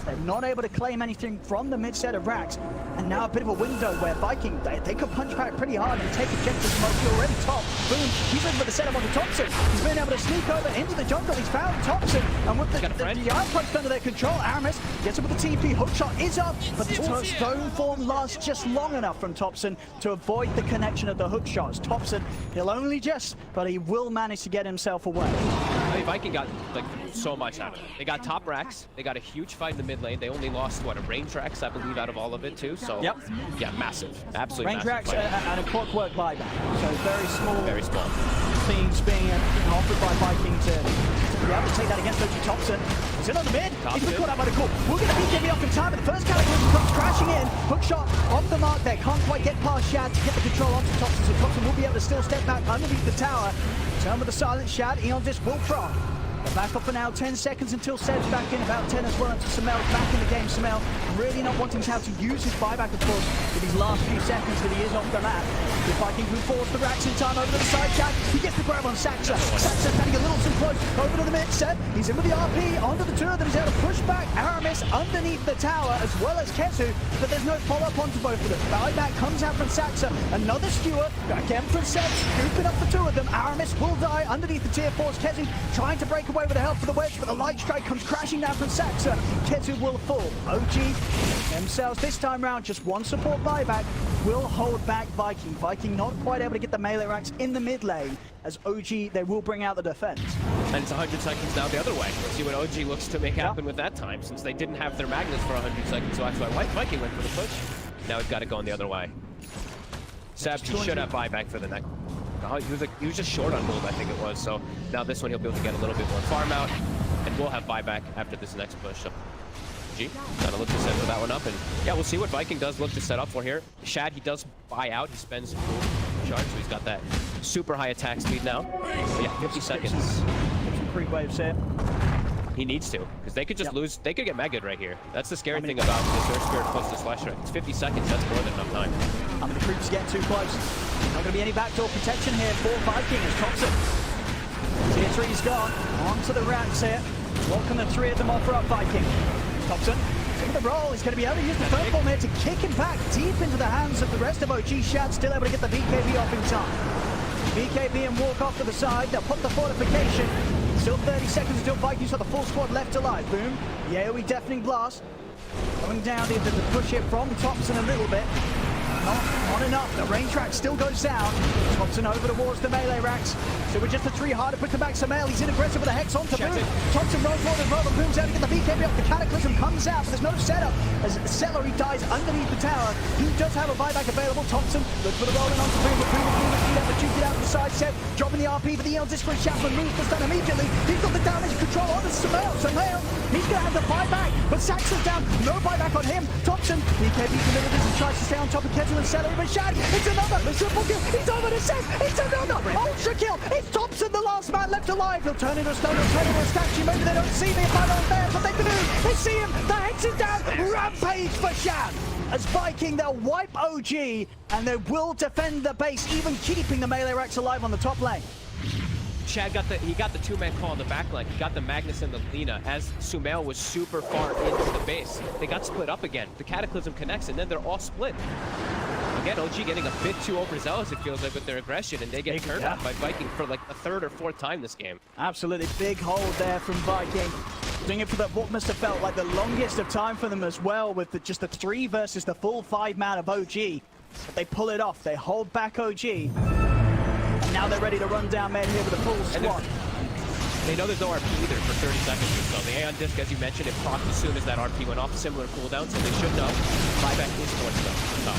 They're not able to claim anything from the mid-set of racks. And now a bit of a window where Viking, they could punch back pretty hard and take objectives from OG already top. Boom, he's in with the setup on the Thompson. He's been able to sneak over into the jungle. He's found Thompson. And with the outpost under their control, Aramis gets up with the TP. Hookshot is up, but the stone form lasts just long enough from Thompson to avoid the connection of the hookshots. Thompson, he'll only just, but he will manage to get himself away. I mean, Viking got like so much out of it. They got top racks. They got a huge fight in the mid lane. They only lost what, a range racks, I believe, out of all of it too. So yep. Yeah, massive, absolutely range massive racks and a clockwork buyback. So very small. Very small. Things being offered by Viking to be able to take that against OG Thompson. He's in on the mid. He's been caught out by the call. We're going to be giving off in time, but the first cataclysm comes crashing in. Hook shot off the mark there. Can't quite get past Shad to get the control onto Thompson, so Thompson will be able to still step back underneath the tower. Turn with the silent Shad. Eon Disc will proc. They're back up for now, 10 seconds until Seb's back in, about 10 as well until Samel's back in the game. Samel really not wanting to have to use his buyback, of course, with these last few seconds that he is off the map. The Viking who force the racks in time over to the side Shad. He gets the grab on Saxa. Saxa trying to get a little too close over to the mid. Seb, he's in with the RP onto the two of them. He's able to push back Aramis underneath the tower as well as Kezu, but there's no follow-up onto both of them. Buyback comes out from Saxa. Another skewer, again from Seb, scooping up the two of them. Aramis will die underneath the tier 4's Kezu, trying to break away with the help for the wedge, but the light strike comes crashing down from Saxa. Kezu will fall. OG themselves this time round, just one support buyback will hold back Viking. Viking not quite able to get the melee racks in the mid lane, as OG, they will bring out the defense. And it's 100 seconds now the other way. Let's see what OG looks to make happen with that time, since they didn't have their Magnus for 100 seconds, so that's why Viking went for the push. Now we've got to go on the other way. Seb, he should have buyback for the next. Oh, he was just short on gold, I think it was. So now this one he'll be able to get a little bit more farm out, and we'll have buyback after this next push. So G, gotta look to set for that one up, and yeah, we'll see what Viking does look to set up for here. Shad, he does buy out. He spends charge, so he's got that super high attack speed now. But yeah, 50 seconds. Some creep waves here. He needs to, because they could just lose. They could get megged right here. That's the scary thing about this Earth Spirit plus the Slash Strike. It's 50 seconds. That's more than enough time. I mean, the creeps get too close. Not going to be any backdoor protection here for Viking as Thompson. Tier 3's gone. Onto the racks here. What can the three of them offer up, Viking? Thompson, taking the roll. He's going to be able to use the third bomb here to kick him back deep into the hands of the rest of OG. Shad still able to get the BKB off in time. BKB and walk off to the side. They'll put the fortification. Still 30 seconds until Vikings got the full squad left alive. Boom. The AoE deafening blast. Going down the push here from Thompson a little bit. Not enough. The range rack still goes down. Thompson over towards the melee racks. So we're just a 3 hard to put them back. Samel, he's in aggressive with a hex onto Boom. Thompson rolls forward as well, but Boom's out to get the BKB off. The Cataclysm comes out, but there's no setup as Celery dies underneath the tower. He does have a buyback available. Thompson looks for the rolling onto Boom, but Boom will shoot it out the side set, dropping the RP for the Eon Disc for Chapman. Moves the stun immediately. He's got the damage control on the Samel. He's going to have the buyback, but Saxon's down. No buyback on him. Thompson, BKB delivered this and tries to stay on top of Ketel and Celery, but Shad, it's another triple kill. He's over to Seth. It's another ultra kill. It's Thompson, the last man left alive. He'll turn into a stone, he'll turn into a statue. Maybe they don't see me if I don't there, but they do. They see him. The hex is down. Rampage for Shad. As Viking, they'll wipe OG, and they will defend the base, even keeping the melee racks alive on the top lane. Shad got the two-man call on the back line. He got the Magnus and the Lina as Sumail was super far into the base. They got split up again. The Cataclysm connects, and then they're all split. Again, OG getting a bit too overzealous, it feels like, with their aggression, and they get turned off by Viking for like the 3rd or 4th time this game. Absolutely big hold there from Viking. Doing it for what must have felt like the longest of time for them as well, with just the 3 versus the full 5 man of OG. But they pull it off. They hold back OG. And now they're ready to run down mid here with a full squad. They know there's no RP either for 30 seconds or so. The Aeon Disc, as you mentioned, it procced as soon as that RP went off. Similar cooldown, so they should know. Buyback is towards the top.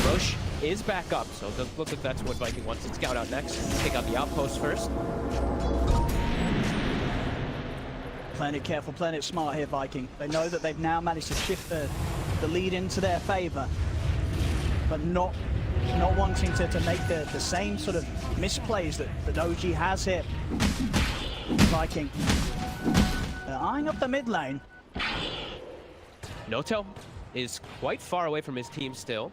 Roche is back up, so it does look like that's what Viking wants to scout out next. Take out the outpost first. Playing it careful, playing it smart here, Viking. They know that they've now managed to shift the lead into their favor, but not wanting to make the same sort of misplays that OG has here. Viking, they're eyeing up the mid lane. Noto is quite far away from his team still.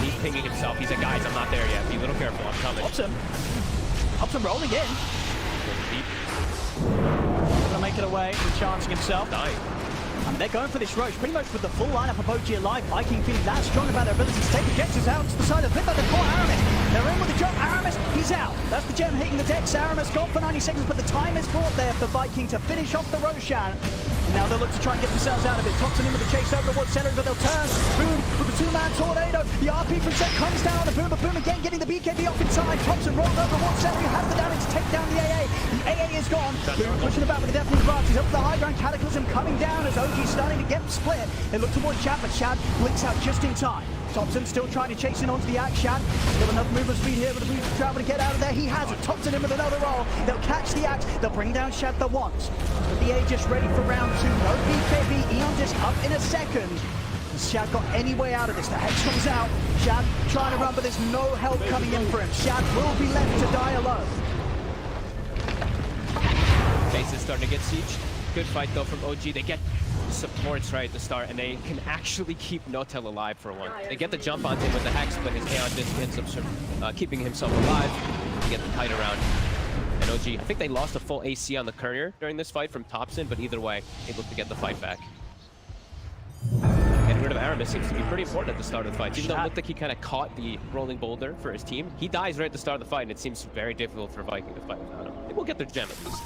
He's pinging himself. He's like, guys, I'm not there yet. Be a little careful. I'm coming. Thompson rolling in. Gonna make it away. He's chancing himself. Dying. And they're going for this Roche, pretty much with the full lineup of OG alive. Viking feeling that strong about their ability to take objectives out to the side of the pit, but they caught Aramis. They're in with the jump. Aramis, he's out. That's the gem hitting the decks. Aramis got for 90 seconds, but the time is brought there for Viking to finish off the Roshan. Now they'll look to try and get themselves out of it. Thompson in with the chase over towards center, but they'll turn. Boom with the two-man tornado. The RP from Set comes down. The Boom, boom again, getting the BKB off inside. Thompson rolls over towards center. He has the damage to take down the AA. The AA is gone. Boom pushing about with the definite advantage. He's up to the high ground. Cataclysm coming down as OG starting to get split. They look towards Chad, but Chad blinks out just in time. Thompson still trying to chase in onto the axe. Shad still enough movement speed here with the boost travel to get out of there. He has it. Thompson in with another roll. They'll catch the axe. They'll bring down Shad the once. But the Aegis ready for round 2. No BKB. Eon just up in a second. Has Shad got any way out of this? The Hex comes out. Shad trying to run, but there's no help coming in for him. Shad will be left to die alone. Base is starting to get sieged. Good fight though from OG. They get supports right at the start, and they can actually keep Notel alive for one. They get the jump on him with the Hex, but his Aeon disc ends up keeping himself alive to get the kite around. And OG, I think they lost a full AC on the courier during this fight from Thompson, but either way, they look to get the fight back. Getting rid of Aramis seems to be pretty important at the start of the fight. Even though it looked like he kind of caught the rolling boulder for his team, he dies right at the start of the fight, and it seems very difficult for Viking to fight without him. They will get their gem at least.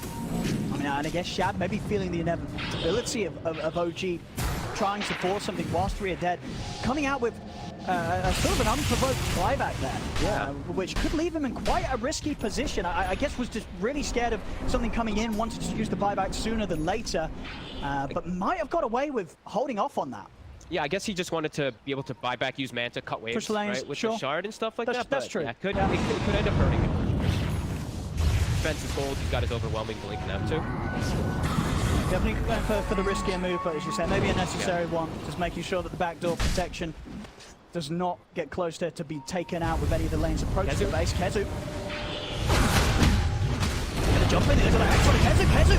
I mean, and I guess Shad maybe feeling the inevitability of OG trying to force something whilst 3 are dead, coming out with a sort of an unprovoked buyback there, which could leave him in quite a risky position. I guess was just really scared of something coming in, wanted to use the buyback sooner than later, but might have got away with holding off on that. Yeah, I guess he just wanted to be able to buy back, use Manta, cut waves, push lanes, right, with sure. the shard and stuff like that. That's true. Yeah, it could end up hurting him. Defense is gold. He's got his overwhelming blink now too. Definitely going for the riskier move, but as you say, maybe a necessary one. Just making sure that the backdoor protection does not get close to be taken out with any of the lanes approaching the base. Kezu. Gonna jump in. There's an axe on Kezu. Kezu.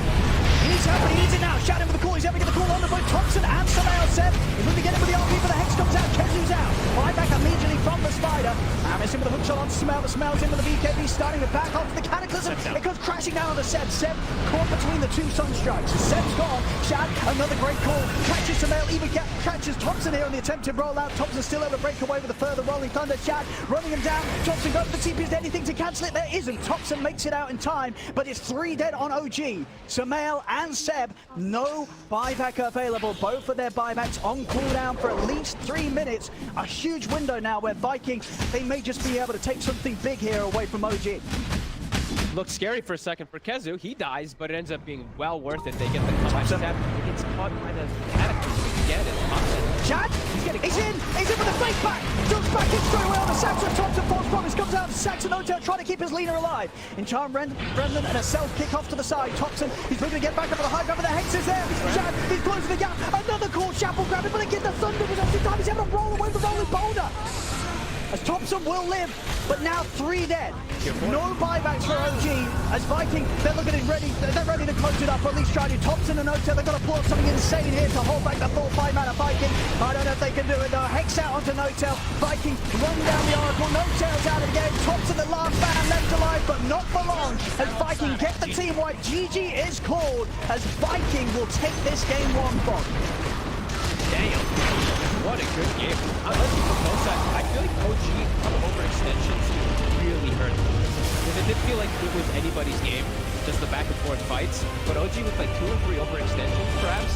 He needs help, but he needs it now. Shadow for the call. He's having to get the call on the boat. Thompson and Samael Seb. He's looking to get him with the RP, but the Hex comes out. Kezu's out. Buyback immediately from the Spider. Aramis in with a hook shot on Samael. The Samael's in with the BKB, starting to back off the Cataclysm. It goes crashing down on the Seb. Seb caught between the two Sunstrikes. Seb's gone. Shad, another great call. Catches Samael, even catches Thompson here on the attempted rollout. Thompson still able to break away with a further rolling thunder. Shad running him down. Thompson goes for the TP. Is there anything to cancel it? There isn't. Thompson makes it out in time, but it's 3 dead on OG. Samael and Seb, no buyback available. Both of their buybacks on cooldown for at least 3 minutes. A huge window now where Viking, they may just be able to take something big here away from OG. Looks scary for a second for Kezu. He dies, but it ends up being well worth it. They get the comeback step. He gets caught by the Cataclysm again. And Thompson. Chad, he's in with the fake back. Jumps back in straight away on the Saxon. Thompson false promise comes out. Saxon Hotel trying to keep his leaner alive. In charm Brendan and a self kick off to the side. Thompson, he's looking to get back up for the high ground, but the Hex is there. Chad, he's closing the gap. Another call. Chad will grab it, but again the Thunder was up in time. He's able to roll away with the rolling boulder. As Thompson will live, but now 3 dead. No buybacks for OG. As Viking, they're ready to close it up, or at least try to. Thompson and Notel, they've got to pull up something insane here to hold back the full 5-mana Viking. I don't know if they can do it though. Hex out onto Notel. Viking run down the Oracle. Notel's out again. Thompson, the last man left alive, but not for long. As Viking get the team wipe. GG is called, as Viking will take this game 1 from. Damn. What a good game. I'm looking for both sides. I feel like OG overextensions really hurt them. Because it didn't feel like it was anybody's game, just the back and forth fights. But OG with like 2 or 3 overextensions, perhaps,